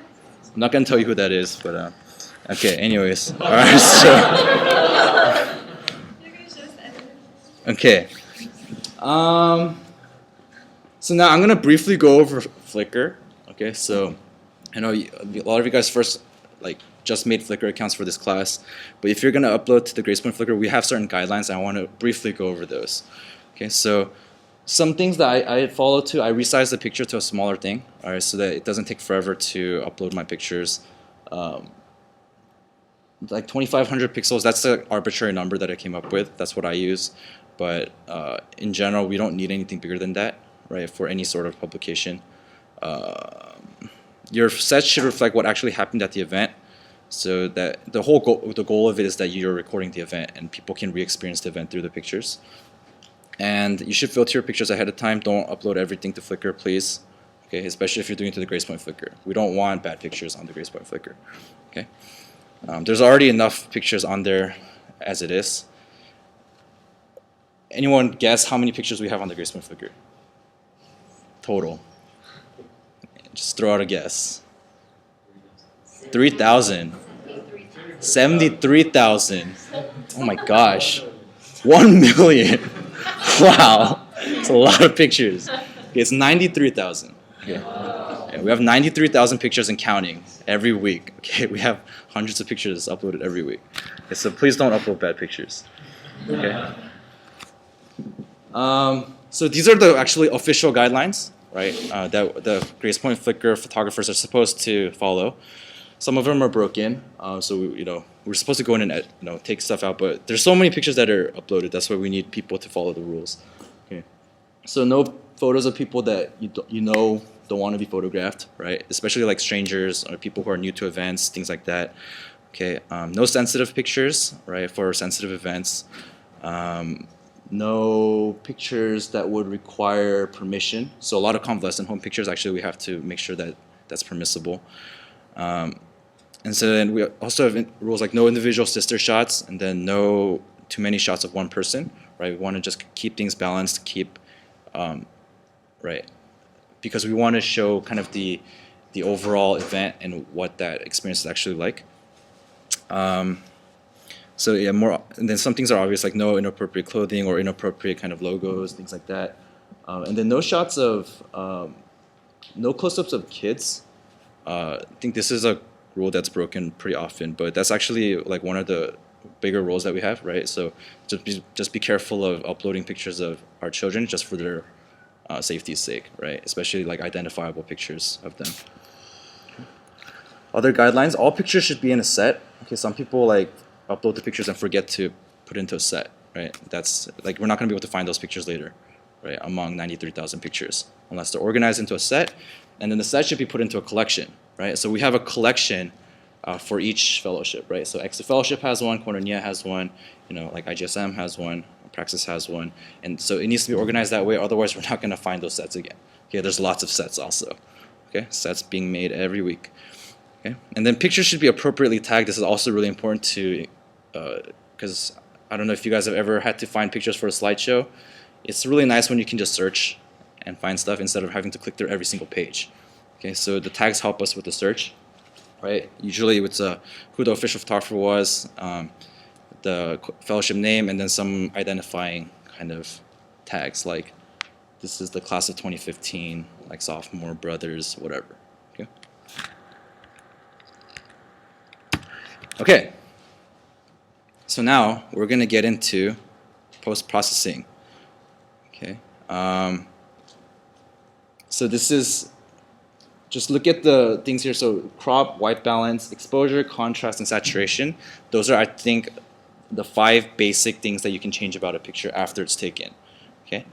[SPEAKER 1] I'm not gonna tell you who that is, but okay. Anyways, all right. So. Okay. So now I'm gonna briefly go over Flickr. Okay, so I know a lot of you guys first just made Flickr accounts for this class, but if you're gonna upload to the GracePoint Flickr, we have certain guidelines, and I want to briefly go over those. Okay, so some things that I follow I resize the picture to a smaller thing, all right, so that it doesn't take forever to upload my pictures. Like 2,500 pixels, that's an arbitrary number that I came up with. That's what I use. But in general, we don't need anything bigger than that, right, for any sort of publication. Your set should reflect what actually happened at the event, so that the goal of it is that you're recording the event and people can re-experience the event through the pictures. And you should filter your pictures ahead of time. Don't upload everything to Flickr, please. Okay, especially if you're doing it to the GracePoint Flickr. We don't want bad pictures on the GracePoint Flickr. Okay, there's already enough pictures on there as it is. Anyone guess how many pictures we have on the GracePoint Flickr? Total. Just throw out a guess. 3,000. 73,000. Oh my gosh. 1 million. Wow. It's a lot of pictures. Okay, it's 93,000. Okay. Yeah, we have 93,000 pictures and counting every week. Okay, we have hundreds of pictures uploaded every week. Okay, so please don't upload bad pictures. Okay. So these are the actually official guidelines, right? That the GracePoint Flickr photographers are supposed to follow. Some of them are broken, so we're supposed to go in and take stuff out. But there's so many pictures that are uploaded. That's why we need people to follow the rules. Okay. So no photos of people that don't want to be photographed, right? Especially like strangers or people who are new to events, things like that. Okay. No sensitive pictures, right? For sensitive events. No pictures that would require permission. So a lot of convalescent home pictures, actually, we have to make sure that that's permissible. And so then we also have rules like no individual sister shots, and then no too many shots of one person, right? We want to just keep things balanced, right? Because we want to show kind of the overall event and what that experience is actually like. So yeah, and then some things are obvious, like no inappropriate clothing or inappropriate kind of logos, things like that. And then no shots of, no close-ups of kids. I think this is a rule that's broken pretty often, but that's actually like one of the bigger rules that we have, right? So just be careful of uploading pictures of our children just for their safety's sake, right? Especially like identifiable pictures of them. Other guidelines, all pictures should be in a set. Okay, some people like upload the pictures and forget to put into a set, right? That's like, we're not gonna be able to find those pictures later, right? Among 93,000 pictures, unless they're organized into a set, and then the set should be put into a collection, right? So we have a collection for each fellowship, right? So Exit Fellowship has one, Cornelia has one, you know, like IGSM has one, Praxis has one, and so it needs to be organized that way, otherwise we're not gonna find those sets again. Okay, there's lots of sets also. Okay, sets being made every week. Okay, and then pictures should be appropriately tagged. This is also really important to, because I don't know if you guys have ever had to find pictures for a slideshow. It's really nice when you can just search and find stuff instead of having to click through every single page. Okay, so the tags help us with the search, right? Usually it's who the official photographer was, the fellowship name, and then some identifying kind of tags like this is the class of 2015, like sophomore, brothers, whatever. Okay. Okay. So now we're going to get into post-processing. Okay. So this is, just look at the things here. So crop, white balance, exposure, contrast, and saturation. Those are, I think, the 5 basic things that you can change about a picture after it's taken. Okay.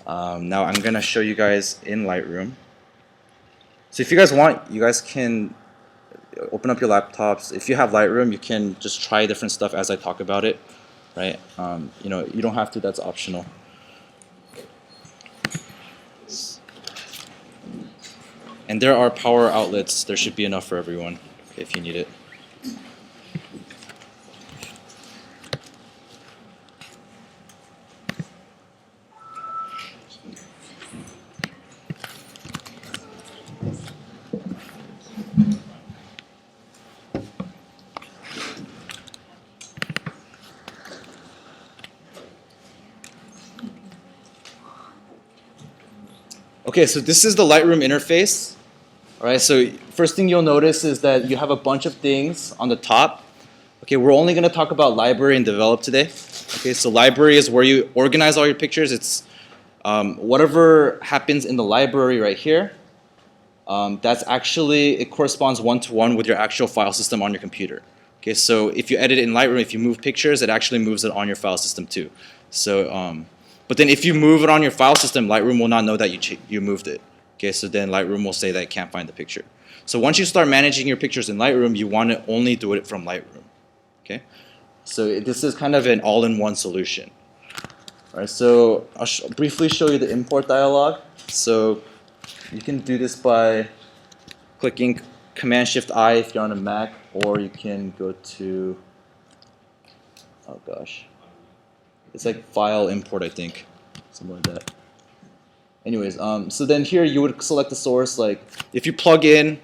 [SPEAKER 1] Now I'm going to show you guys in Lightroom. So if you guys want, you guys can open up your laptops. If you have Lightroom, you can just try different stuff as I talk about it, right? You know, you don't have to. That's optional. And there are power outlets. There should be enough for everyone if you need it. Okay, so this is the Lightroom interface. All right, so first thing you'll notice is that you have a bunch of things on the top. Okay, we're only going to talk about library and develop today. Okay, so library is where you organize all your pictures. It's whatever happens in the library right here. That's actually, it corresponds one-to-one with your actual file system on your computer. Okay, so if you edit in Lightroom, if you move pictures, it actually moves it on your file system too. So, but then if you move it on your file system, Lightroom will not know that you moved it. Okay, so then Lightroom will say that it can't find the picture. So once you start managing your pictures in Lightroom, you want to only do it from Lightroom. Okay, so this is kind of an all-in-one solution. All right, so I'll briefly show you the import dialog. So you can do this by clicking Command-Shift-I if you're on a Mac, or you can go to, oh gosh, it's like file import, I think, something like that. Anyways, so then here you would select the source. Like if you plug in,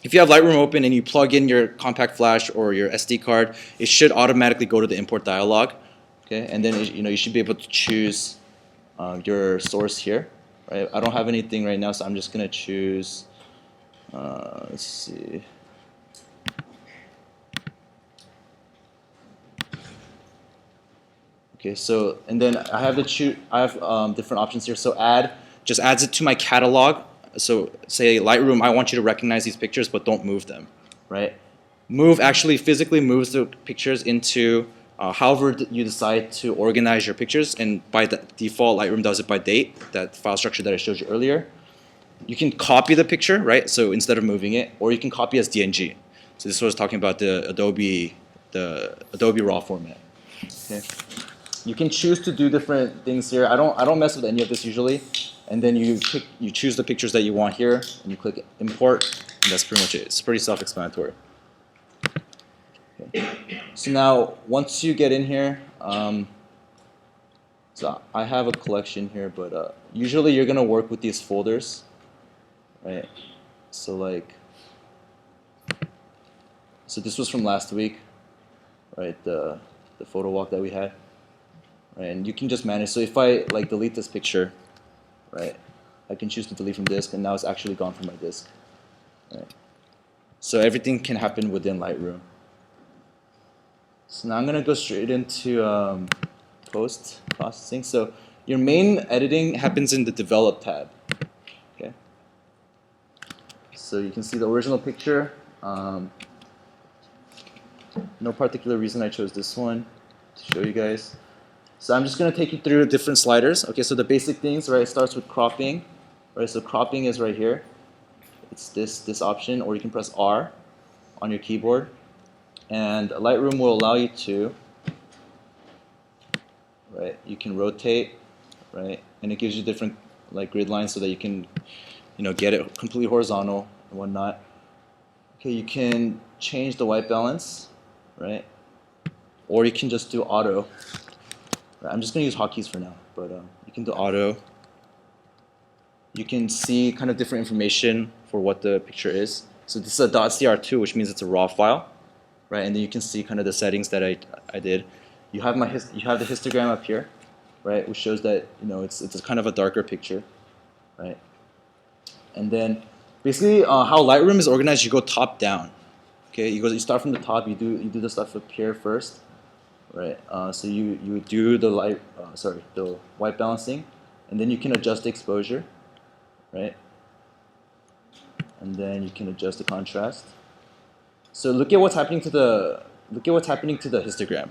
[SPEAKER 1] if you have Lightroom open and you plug in your compact flash or your SD card, it should automatically go to the import dialog. Okay, and then you should be able to choose your source here. Right? I don't have anything right now, so I'm just gonna choose. Let's see. Okay, so and then I have different options here. So add just adds it to my catalog. So say Lightroom, I want you to recognize these pictures, but don't move them, right? Move actually physically moves the pictures into however you decide to organize your pictures, and by the default, Lightroom does it by date, that file structure that I showed you earlier. You can copy the picture, right? So instead of moving it, or you can copy as DNG. So this was talking about the Adobe RAW format. Okay. You can choose to do different things here. I don't mess with any of this usually. And then you choose the pictures that you want here, and you click import, and that's pretty much it. It's pretty self-explanatory. Okay. So now once you get in here, so I have a collection here, but usually you're gonna work with these folders, right? So like, so this was from last week, right? The photo walk that we had. Right, and you can just manage. So if I like delete this picture, right, I can choose to delete from disk, and now it's actually gone from my disk. Right. So everything can happen within Lightroom. So now I'm gonna go straight into post processing. So your main editing happens in the Develop tab. Okay. So you can see the original picture. No particular reason I chose this one to show you guys. So I'm just going to take you through different sliders. Okay, so the basic things, right? It starts with cropping, right? So cropping is right here. It's this option, or you can press R on your keyboard, and Lightroom will allow you to, right? You can rotate, right? And it gives you different like grid lines so that you can, get it completely horizontal and whatnot. Okay, you can change the white balance, right? Or you can just do auto. Right, I'm just going to use hotkeys for now, but you can do auto. You can see kind of different information for what the picture is. So this is a .cr2, which means it's a raw file, right? And then you can see kind of the settings that I did. You have you have the histogram up here, right? Which shows that it's a kind of a darker picture, right? And then basically how Lightroom is organized, you go top down. Okay, you start from the top. You do the stuff up here first, right? So you do the the white balancing, and then you can adjust the exposure, right? And then you can adjust the contrast. So look at what's happening to the histogram.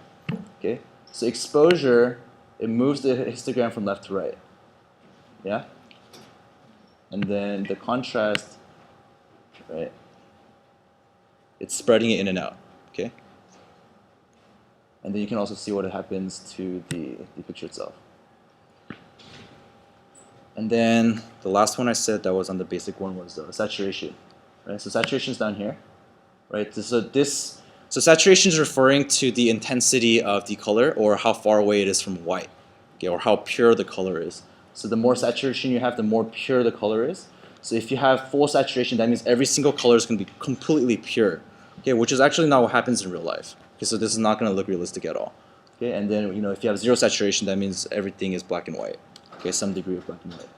[SPEAKER 1] Okay, so exposure, it moves the histogram from left to right. Yeah. And then the contrast, right? It's spreading it in and out. Okay. And then you can also see what happens to the picture itself. And then the last one I said that was on the basic one was saturation. Right? So saturation is down here. Right? So saturation is referring to the intensity of the color, or how far away it is from white, okay, or how pure the color is. So the more saturation you have, the more pure the color is. So if you have full saturation, that means every single color is going to be completely pure, okay, which is actually not what happens in real life. Okay, so this is not going to look realistic at all. Okay, and then if you have zero saturation, that means everything is black and white. Okay, some degree of black and white.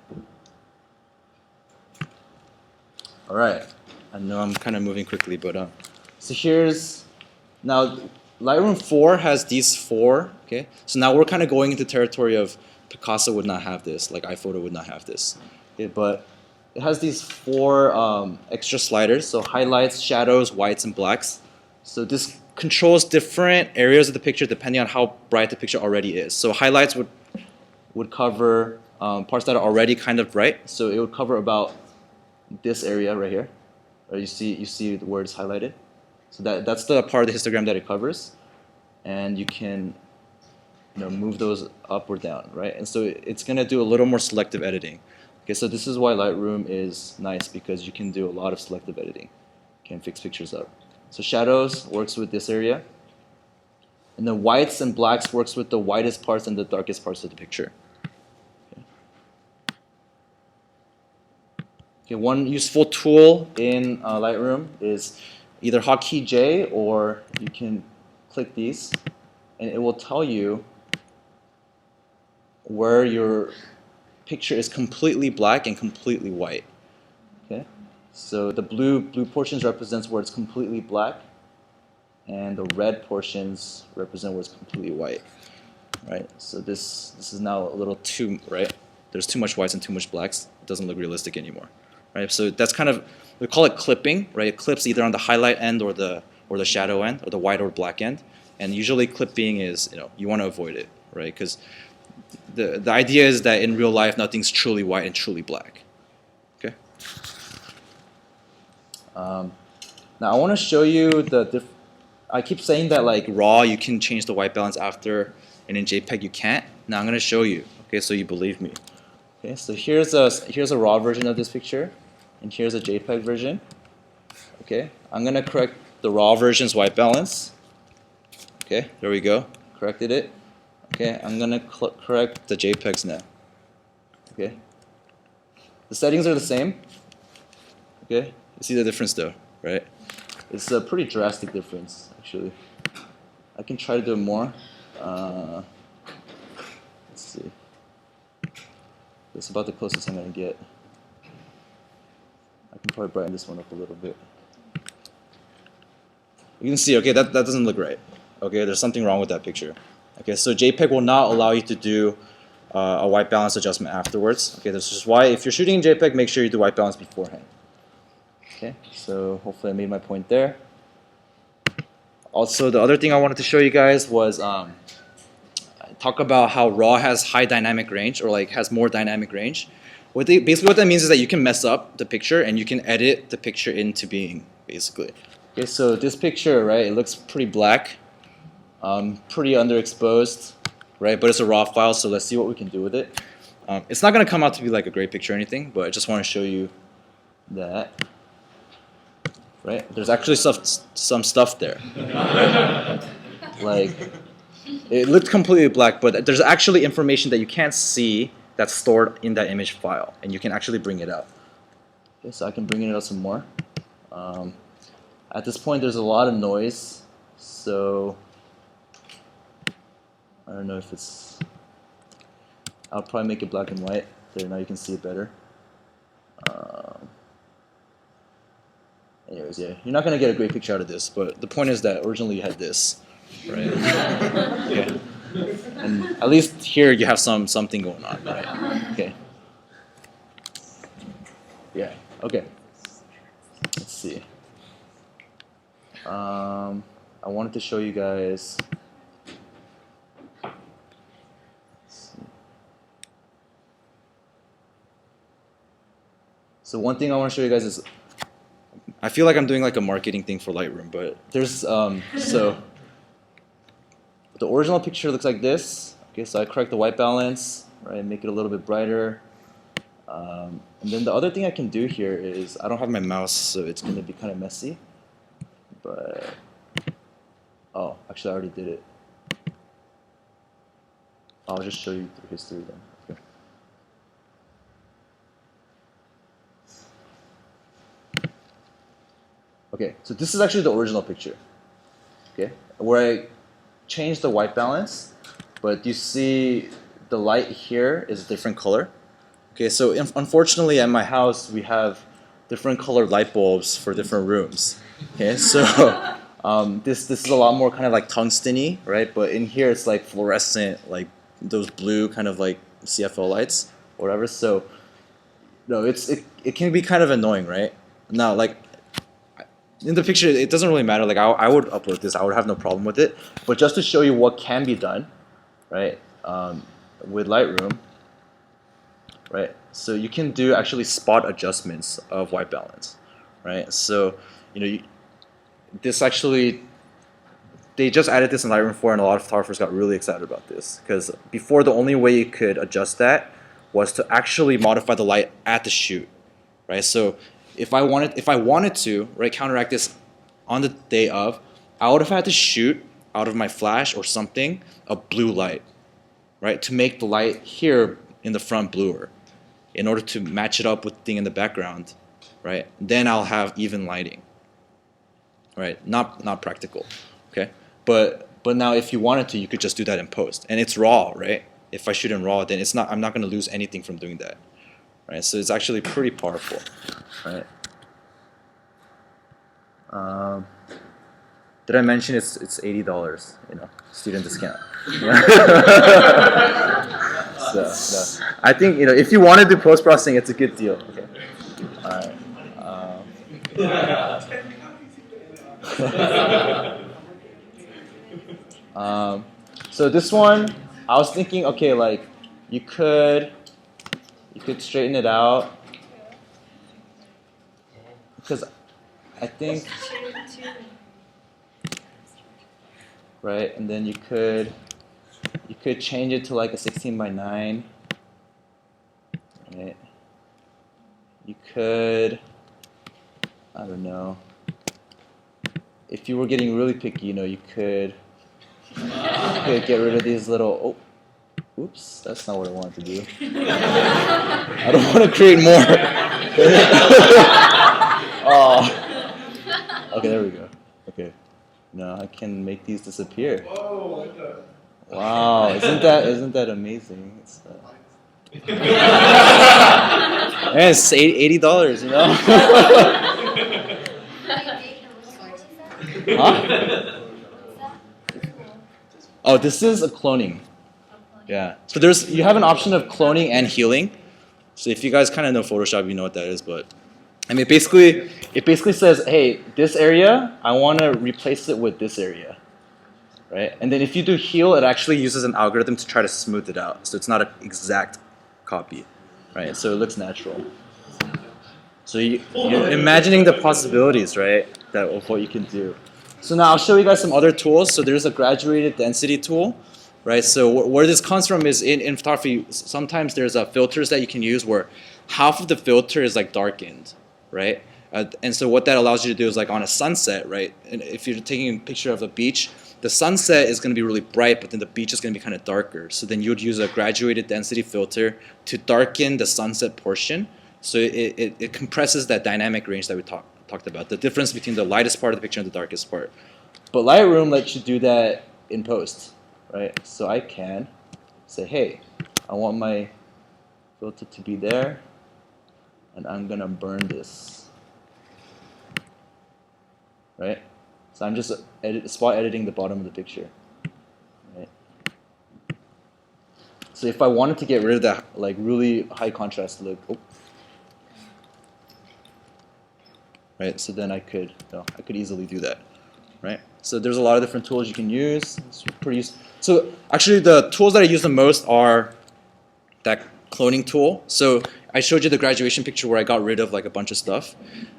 [SPEAKER 1] All right, I know I'm kind of moving quickly, but so here's now Lightroom 4 has these four. Okay, so now we're kind of going into territory of Picasso would not have this, like iPhoto would not have this. Okay, but it has these four extra sliders, so highlights, shadows, whites, and blacks. So this controls different areas of the picture depending on how bright the picture already is. So highlights would cover parts that are already kind of bright. So it would cover about this area right here. Or you see the words highlighted. So that's the part of the histogram that it covers, and you can move those up or down, right? And so it's going to do a little more selective editing. Okay, so this is why Lightroom is nice, because you can do a lot of selective editing. You can fix pictures up. So shadows works with this area, and then whites and blacks works with the whitest parts and the darkest parts of the picture. Okay, one useful tool in Lightroom is either hotkey J, or you can click these, and it will tell you where your picture is completely black and completely white. Okay, so the blue portions represents where it's completely black, and the red portions represent where it's completely white. Right. So this is now a little too right. There's too much whites and too much blacks. It doesn't look realistic anymore. Right. So that's kind of, we call it clipping. Right. It clips either on the highlight end or the shadow end, or the white or black end. And usually clipping is you want to avoid it, right? Because the idea is that in real life nothing's truly white and truly black. Okay. Now I want to show you I keep saying that like RAW you can change the white balance after, and in JPEG you can't. Now I'm going to show you. Okay, so you believe me. Okay, so here's a RAW version of this picture, and here's a JPEG version. Okay, I'm going to correct the RAW version's white balance. Okay, there we go. Corrected it. Okay, I'm going to correct the JPEGs now. Okay. The settings are the same. Okay, you see the difference though, right? It's a pretty drastic difference, actually. I can try to do more. Let's see. That's about the closest I'm going to get. I can probably brighten this one up a little bit. You can see, okay, that doesn't look right. Okay, there's something wrong with that picture. Okay, so JPEG will not allow you to do a white balance adjustment afterwards. Okay, this is why if you're shooting in JPEG, make sure you do white balance beforehand. Okay, so hopefully I made my point there. Also, the other thing I wanted to show you guys was talk about how RAW has high dynamic range, or like has more dynamic range. Basically what that means is that you can mess up the picture and you can edit the picture into being, basically. Okay, so this picture, right, it looks pretty black, pretty underexposed, right, but it's a RAW file, so let's see what we can do with it. It's not going to come out to be like a great picture or anything, but I just want to show you that. Right? There's actually some stuff there. Like, it looked completely black, but there's actually information that you can't see that's stored in that image file, and you can actually bring it out. Okay, so I can bring it out some more. At this point, there's a lot of noise, so I don't know if it's. I'll probably make it black and white. There, now you can see it better. Anyways, yeah, you're not going to get a great picture out of this, but the point is that originally you had this, right? Okay. And at least here you have something going on, right? Okay. Yeah, okay. Let's see. I wanted to show you guys. So one thing I want to show you guys is, I feel like I'm doing like a marketing thing for Lightroom, but there's, so the original picture looks like this. Okay, so I correct the white balance, right, make it a little bit brighter. And then the other thing I can do here is, I don't have my mouse, so it's going to be kind of messy. But, oh, actually I already did it. I'll just show you through history then. Okay. Okay, so this is actually the original picture, okay, where I changed the white balance, but you see the light here is a different color. Okay, so unfortunately at my house we have different colored light bulbs for different rooms. Okay, so this is a lot more kind of like tungsten-y, right? But in here it's like fluorescent, like those blue kind of like CFL lights, or whatever. So no, it can be kind of annoying, right? Now, like, in the picture, it doesn't really matter. Like, I would upload this. I would have no problem with it. But just to show you what can be done, right, with Lightroom, right, so you can do actually spot adjustments of white balance, right? So, you know, this actually, they just added this in Lightroom 4, and a lot of photographers got really excited about this. Because before, the only way you could adjust that was to actually modify the light at the shoot, right? So if I wanted to, right, counteract this on the day of, I would have had to shoot out of my flash or something a blue light, right, to make the light here in the front bluer, in order to match it up with the thing in the background, right? Then I'll have even lighting, right? Not practical, okay? But now if you wanted to, you could just do that in post, and it's raw, right? If I shoot in RAW, then I'm not going to lose anything from doing that, right? So it's actually pretty powerful, right? Did I mention it's $80? You know, student discount. So no. I think, you know, if you want to do post processing, it's a good deal. Okay. All right. So this one, I was thinking, okay, like you could straighten it out, because I think, right, and then you could change it to like a 16:9, right? You could, I don't know, if you were getting really picky, you know, you could get rid of these little, oh, oops, that's not what I wanted to do. I don't want to create more. Oh. Okay, there we go. Okay. Now I can make these disappear. Wow, isn't that amazing? It's, man, it's $80, you know? Huh? Oh, this is a cloning. Yeah. So you have an option of cloning and healing. So if you guys kind of know Photoshop, you know what that is. But I mean, it basically says, hey, this area, I want to replace it with this area, right? And then if you do heal, it actually uses an algorithm to try to smooth it out. So it's not an exact copy, right? So it looks natural. So you're imagining the possibilities, right, of what you can do. So now I'll show you guys some other tools. So there's a graduated density tool, right? So where this comes from is in photography, sometimes there's filters that you can use where half of the filter is like darkened, right? And so what that allows you to do is like on a sunset, right? And if you're taking a picture of a beach, the sunset is going to be really bright, but then the beach is going to be kind of darker. So then you would use a graduated density filter to darken the sunset portion. So it compresses that dynamic range that we talked about, the difference between the lightest part of the picture and the darkest part. But Lightroom lets you do that in post, right? So I can say, hey, I want my filter to be there, and I'm going to burn this, right? So I'm just spot editing the bottom of the picture, right? So if I wanted to get rid of that like really high contrast look, right? So then I could easily do that, right? So there's a lot of different tools you can use. It's pretty useful. So actually, the tools that I use the most are that cloning tool. So I showed you the graduation picture where I got rid of like a bunch of stuff.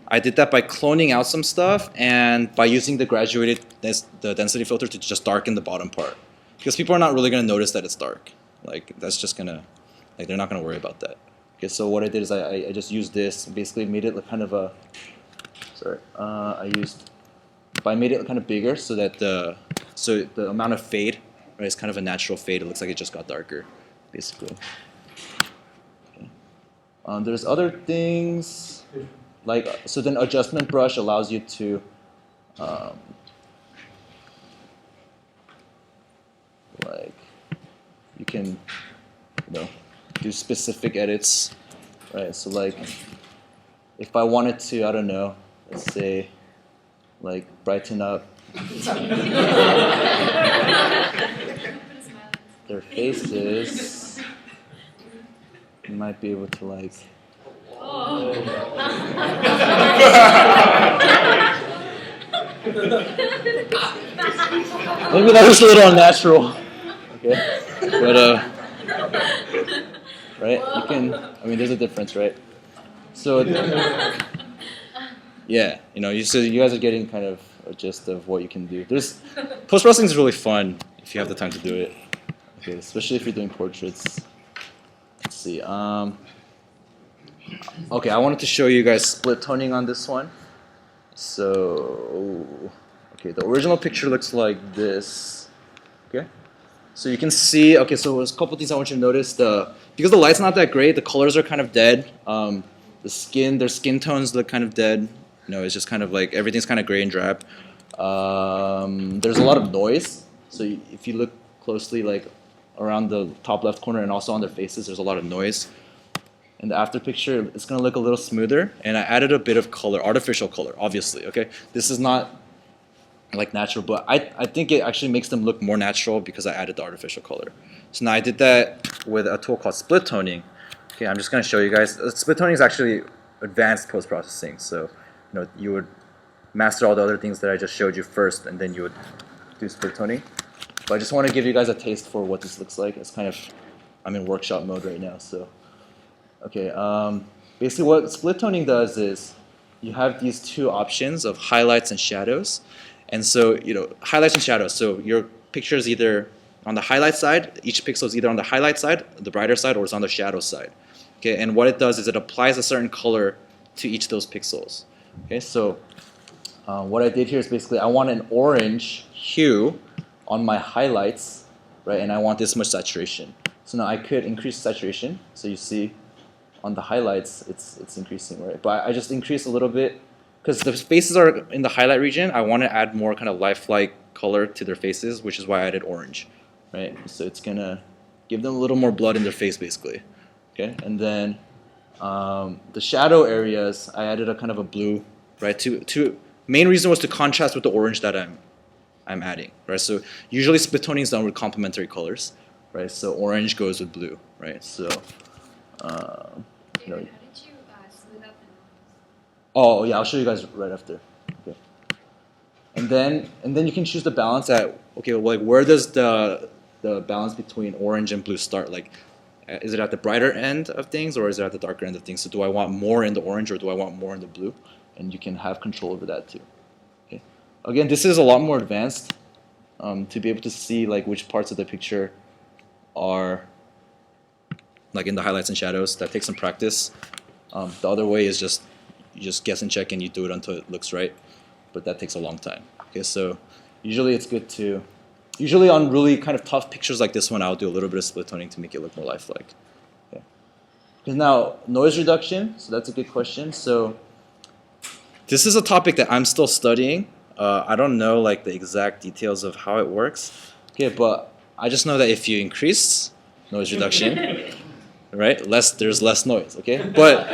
[SPEAKER 1] I did that by cloning out some stuff and by using the graduated the density filter to just darken the bottom part, because people are not really going to notice that it's dark. Like that's just gonna, like they're not going to worry about that. Okay, so what I did is I just used this, basically made it like kind of a, I made it kind of bigger so that the amount of fade, right, is kind of a natural fade. It looks like it just got darker, basically. Okay. There's other things like, so then adjustment brush allows you to like you can do specific edits, right? So like if I wanted to, I don't know, let's say like brighten up their faces, you might be able to like maybe that was a little unnatural. Okay. But right? You can, I mean there's a difference, right? So yeah, so you guys are getting kind of a gist of what you can do. Post-processing is really fun if you have the time to do it. Okay, especially if you're doing portraits. Let's see. Okay, I wanted to show you guys split toning on this one. So, okay, the original picture looks like this. Okay, so you can see. Okay, so there's a couple things I want you to notice. Because the light's not that great, the colors are kind of dead. Their skin tones look kind of dead. It's just kind of like everything's kind of gray and drab. There's a lot of noise. So if you look closely, like around the top left corner and also on their faces, there's a lot of noise. In the after picture, it's going to look a little smoother. And I added a bit of color, artificial color, obviously. Okay, this is not like natural, but I think it actually makes them look more natural because I added the artificial color. So now I did that with a tool called split toning. Okay, I'm just going to show you guys. Split toning is actually advanced post-processing. So you would master all the other things that I just showed you first, and then you would do split toning. But I just want to give you guys a taste for what this looks like. It's kind of, I'm in workshop mode right now, so. Okay, basically what split toning does is you have these two options of highlights and shadows. And so, highlights and shadows. So your picture is either on the highlight side, each pixel is either on the highlight side, the brighter side, or it's on the shadow side. Okay, and what it does is it applies a certain color to each of those pixels. Okay, so what I did here is basically I want an orange hue on my highlights, right? And I want this much saturation. So now I could increase saturation. So you see on the highlights, it's increasing, right? But I just increase a little bit because the faces are in the highlight region. I want to add more kind of lifelike color to their faces, which is why I added orange, right? So it's gonna give them a little more blood in their face, basically. Okay, and then the shadow areas, I added a kind of a blue, right? Main reason was to contrast with the orange that I'm adding, right? So usually split toning is done with complementary colors, right? So orange goes with blue, right? So,
[SPEAKER 4] David, how did you smooth out the noise?
[SPEAKER 1] oh yeah, I'll show you guys right after. Okay. And then you can choose the balance at, okay, well, like where does the balance between orange and blue start? Like, is it at the brighter end of things or is it at the darker end of things? So do I want more in the orange or do I want more in the blue? And you can have control over that too. Okay. Again, this is a lot more advanced to be able to see like which parts of the picture are like in the highlights and shadows. That takes some practice. The other way is just you just guess and check and you do it until it looks right, but that takes a long time. Okay, so usually it's good to, usually on really kind of tough pictures like this one, I'll do a little bit of split toning to make it look more lifelike. Okay. And now noise reduction, so that's a good question. So this is a topic that I'm still studying. I don't know like the exact details of how it works. Okay, but I just know that if you increase noise reduction, right, there's less noise. Okay, but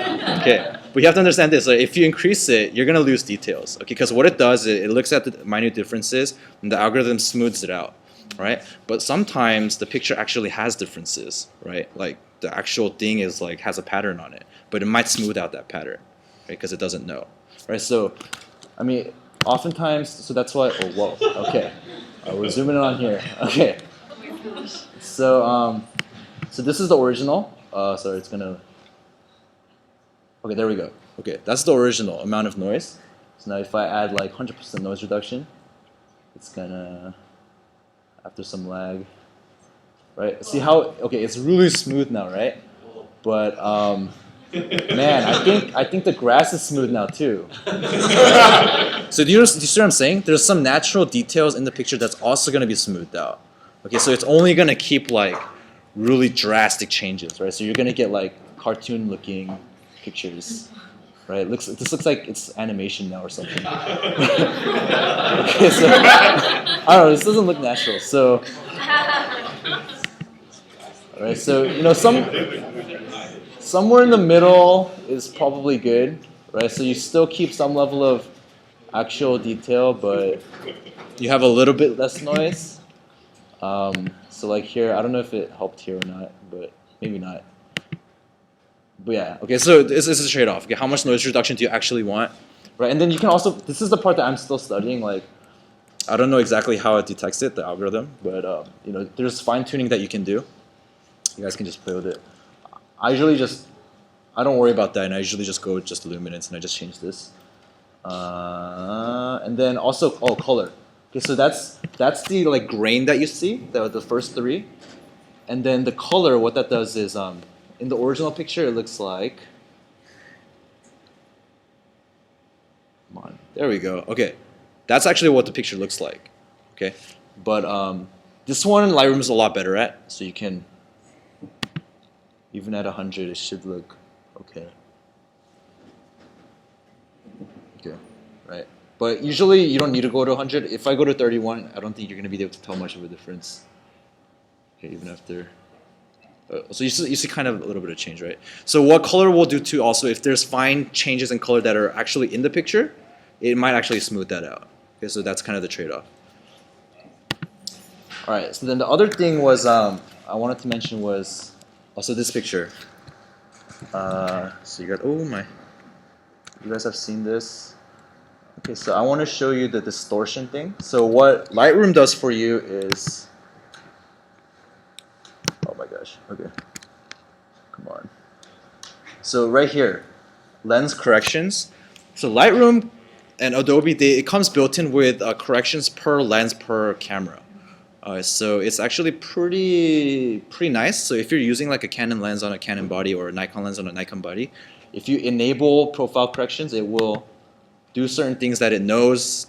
[SPEAKER 1] you have to understand this. Like, if you increase it, you're gonna lose details. Okay, because what it does is it looks at the minute differences and the algorithm smooths it out, right? But sometimes the picture actually has differences, right? Like the actual thing is like has a pattern on it, but it might smooth out that pattern, right? Because it doesn't know, right? So, I mean, oftentimes, so that's why. Oh, whoa. Okay, we're zooming in on here. Okay, so so this is the original. Sorry, it's gonna. Okay, there we go. Okay, that's the original amount of noise. So now if I add like 100% noise reduction, it's gonna, after some lag, right? See how, okay, it's really smooth now, right? But man, I think the grass is smooth now too. So do you see what I'm saying? There's some natural details in the picture that's also gonna be smoothed out. Okay, so it's only gonna keep like really drastic changes, right? So you're gonna get like cartoon looking pictures, right? This looks like it's animation now or something. Okay, so I don't know. This doesn't look natural. So, all right. So you know, somewhere in the middle is probably good, right? So you still keep some level of actual detail, but you have a little bit less noise. So like here, I don't know if it helped here or not, but maybe not. But yeah, okay, so this is a trade-off. Okay, how much noise reduction do you actually want? Right, and then you can also, this is the part that I'm still studying, like, I don't know exactly how it detects it, the algorithm, but you know, there's fine-tuning that you can do. You guys can just play with it. I usually I don't worry about that, and I usually just go with just luminance, and I just change this. And then also, color. Okay, so that's the like grain that you see, the first three. And then the color, what that does is, in the original picture, it looks like, come on, there we go. Okay, that's actually what the picture looks like. Okay, but this one Lightroom is a lot better at, so you can, even at 100, it should look okay. Okay, right. But usually you don't need to go to 100. If I go to 31, I don't think you're going to be able to tell much of a difference. Okay, even after. So you see kind of a little bit of change, right? So what color will do too also, if there's fine changes in color that are actually in the picture, it might actually smooth that out. Okay, so that's kind of the trade-off. All right, so then the other thing was I wanted to mention was also this picture. So you got, oh my, you guys have seen this? Okay, so I want to show you the distortion thing. So what Lightroom does for you is, oh my gosh, okay, come on. So right here, lens corrections. So Lightroom and Adobe, it comes built in with corrections per lens per camera. So it's actually pretty nice. So if you're using like a Canon lens on a Canon body or a Nikon lens on a Nikon body, if you enable profile corrections, it will do certain things that it knows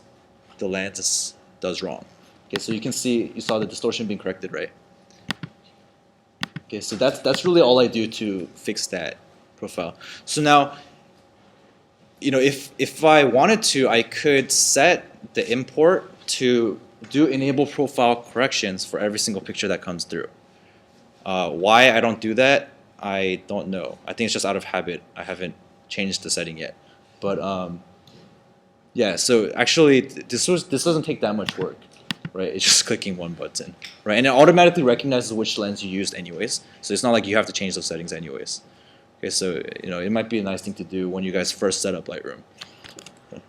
[SPEAKER 1] the lens does wrong. Okay, so you can see, you saw the distortion being corrected, right? Okay, so that's really all I do to fix that profile. So now, you know, if I wanted to, I could set the import to do enable profile corrections for every single picture that comes through. Why I don't do that, I don't know. I think it's just out of habit. I haven't changed the setting yet. But yeah, so actually this doesn't take that much work, right? It's just clicking one button, right? And it automatically recognizes which lens you used anyways. So it's not like you have to change those settings anyways. Okay, so it might be a nice thing to do when you guys first set up Lightroom. Okay.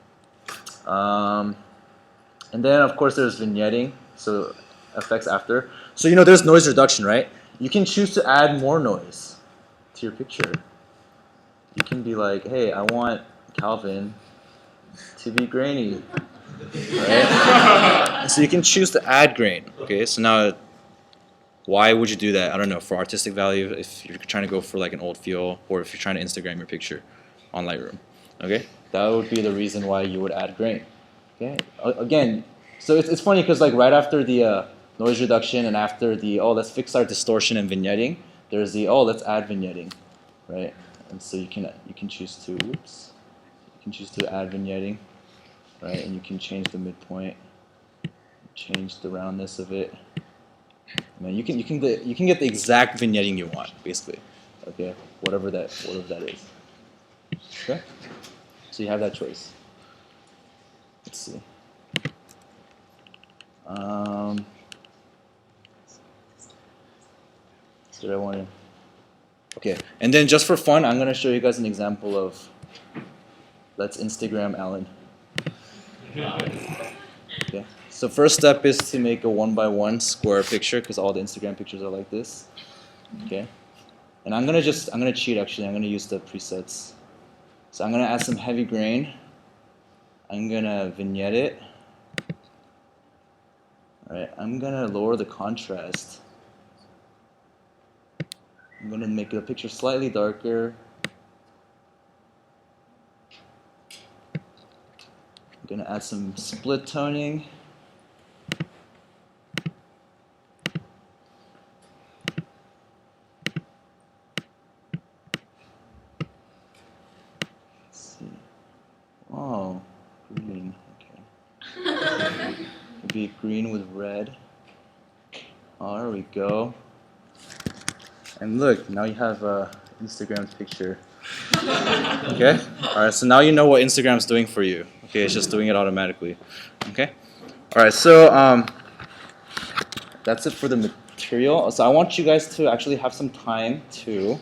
[SPEAKER 1] And then of course there's vignetting, so effects after. So there's noise reduction, right? You can choose to add more noise to your picture. You can be like, hey, I want Calvin to be grainy, right? So you can choose to add grain. Okay, so now why would you do that? I don't know, for artistic value, if you're trying to go for like an old feel, or if you're trying to Instagram your picture on Lightroom. Okay, that would be the reason why you would add grain. Okay, again, so it's funny because like right after the noise reduction and after the let's fix our distortion and vignetting, there's the let's add vignetting, right? And so you can choose to add vignetting, right? And you can change the midpoint, change the roundness of it. I mean, you can get the exact vignetting you want, basically. Okay, whatever that is. Okay, so you have that choice. Let's see. Did I want to? Okay, and then just for fun, I'm gonna show you guys an example of. Let's Instagram Alan. Okay. So first step is to make a 1x1 square picture because all the Instagram pictures are like this. Okay. And I'm gonna cheat actually. I'm gonna use the presets. So I'm gonna add some heavy grain. I'm gonna vignette it. All right. I'm gonna lower the contrast. I'm gonna make the picture slightly darker. I'm gonna add some split toning. Let's see. Oh, green. Okay. Maybe green with red. Oh, there we go. And look, now you have Instagram's picture. Okay? Alright, so now you know what Instagram's doing for you. Okay, it's just doing it automatically. Okay? Alright, so that's it for the material. So I want you guys to actually have some time to.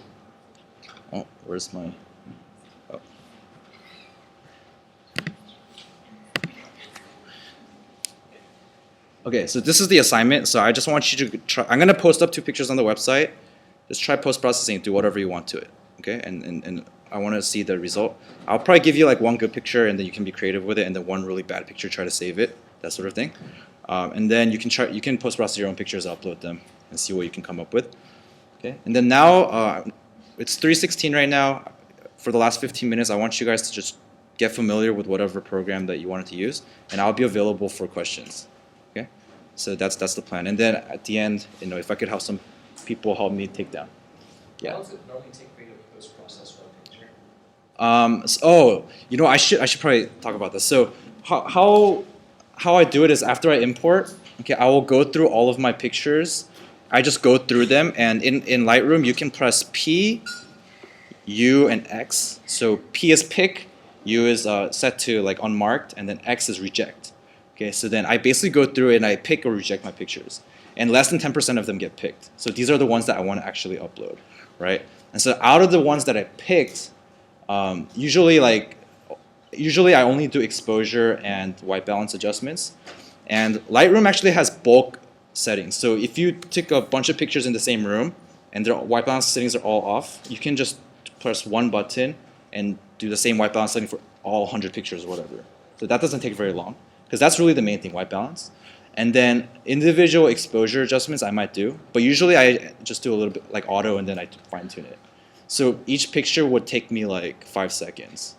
[SPEAKER 1] Oh, where's my. Oh. Okay, so this is the assignment. So I just want you to try. I'm going to post up 2 pictures on the website. Just try post-processing, do whatever you want to it. Okay, and I want to see the result. I'll probably give you like 1 good picture, and then you can be creative with it, and then 1 really bad picture, try to save it, that sort of thing. And then you can post-process your own pictures, upload them, and see what you can come up with. Okay, and then now it's 3:16 right now. For the last 15 minutes, I want you guys to just get familiar with whatever program that you wanted to use, and I'll be available for questions. Okay, so that's the plan. And then at the end, if I could have some people help me take down. Yeah.
[SPEAKER 2] How long does it normally take for you to post-process one picture?
[SPEAKER 1] I should probably talk about this. So how I do it is after I import, okay, I will go through all of my pictures. I just go through them, and in Lightroom you can press P, U, and X. So P is pick, U is set to like unmarked, and then X is reject. Okay, so then I basically go through and I pick or reject my pictures. And less than 10% of them get picked. So these are the ones that I want to actually upload, right? And so out of the ones that I picked, usually I only do exposure and white balance adjustments. And Lightroom actually has bulk settings. So if you take a bunch of pictures in the same room and their white balance settings are all off, you can just press 1 button and do the same white balance setting for all 100 pictures or whatever. So that doesn't take very long because that's really the main thing, white balance. And then individual exposure adjustments I might do, but usually I just do a little bit like auto and then I fine tune it. So each picture would take me like 5 seconds,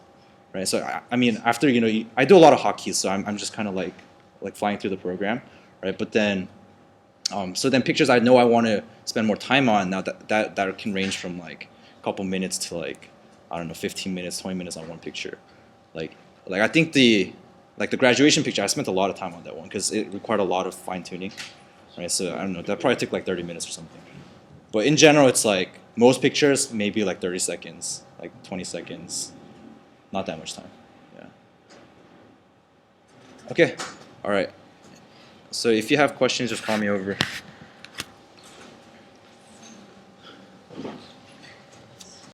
[SPEAKER 1] right? So I mean, after I do a lot of hotkeys, so I'm just kind of like flying through the program, right? But then, so then pictures I know I want to spend more time on now that can range from like a couple minutes to like I don't know 15 minutes, 20 minutes on one picture, like I think the graduation picture, I spent a lot of time on that one because it required a lot of fine-tuning, right? So I don't know, that probably took like 30 minutes or something. But in general, it's like most pictures, maybe like 30 seconds, like 20 seconds, not that much time. Yeah. Okay, all right. So if you have questions, just call me over.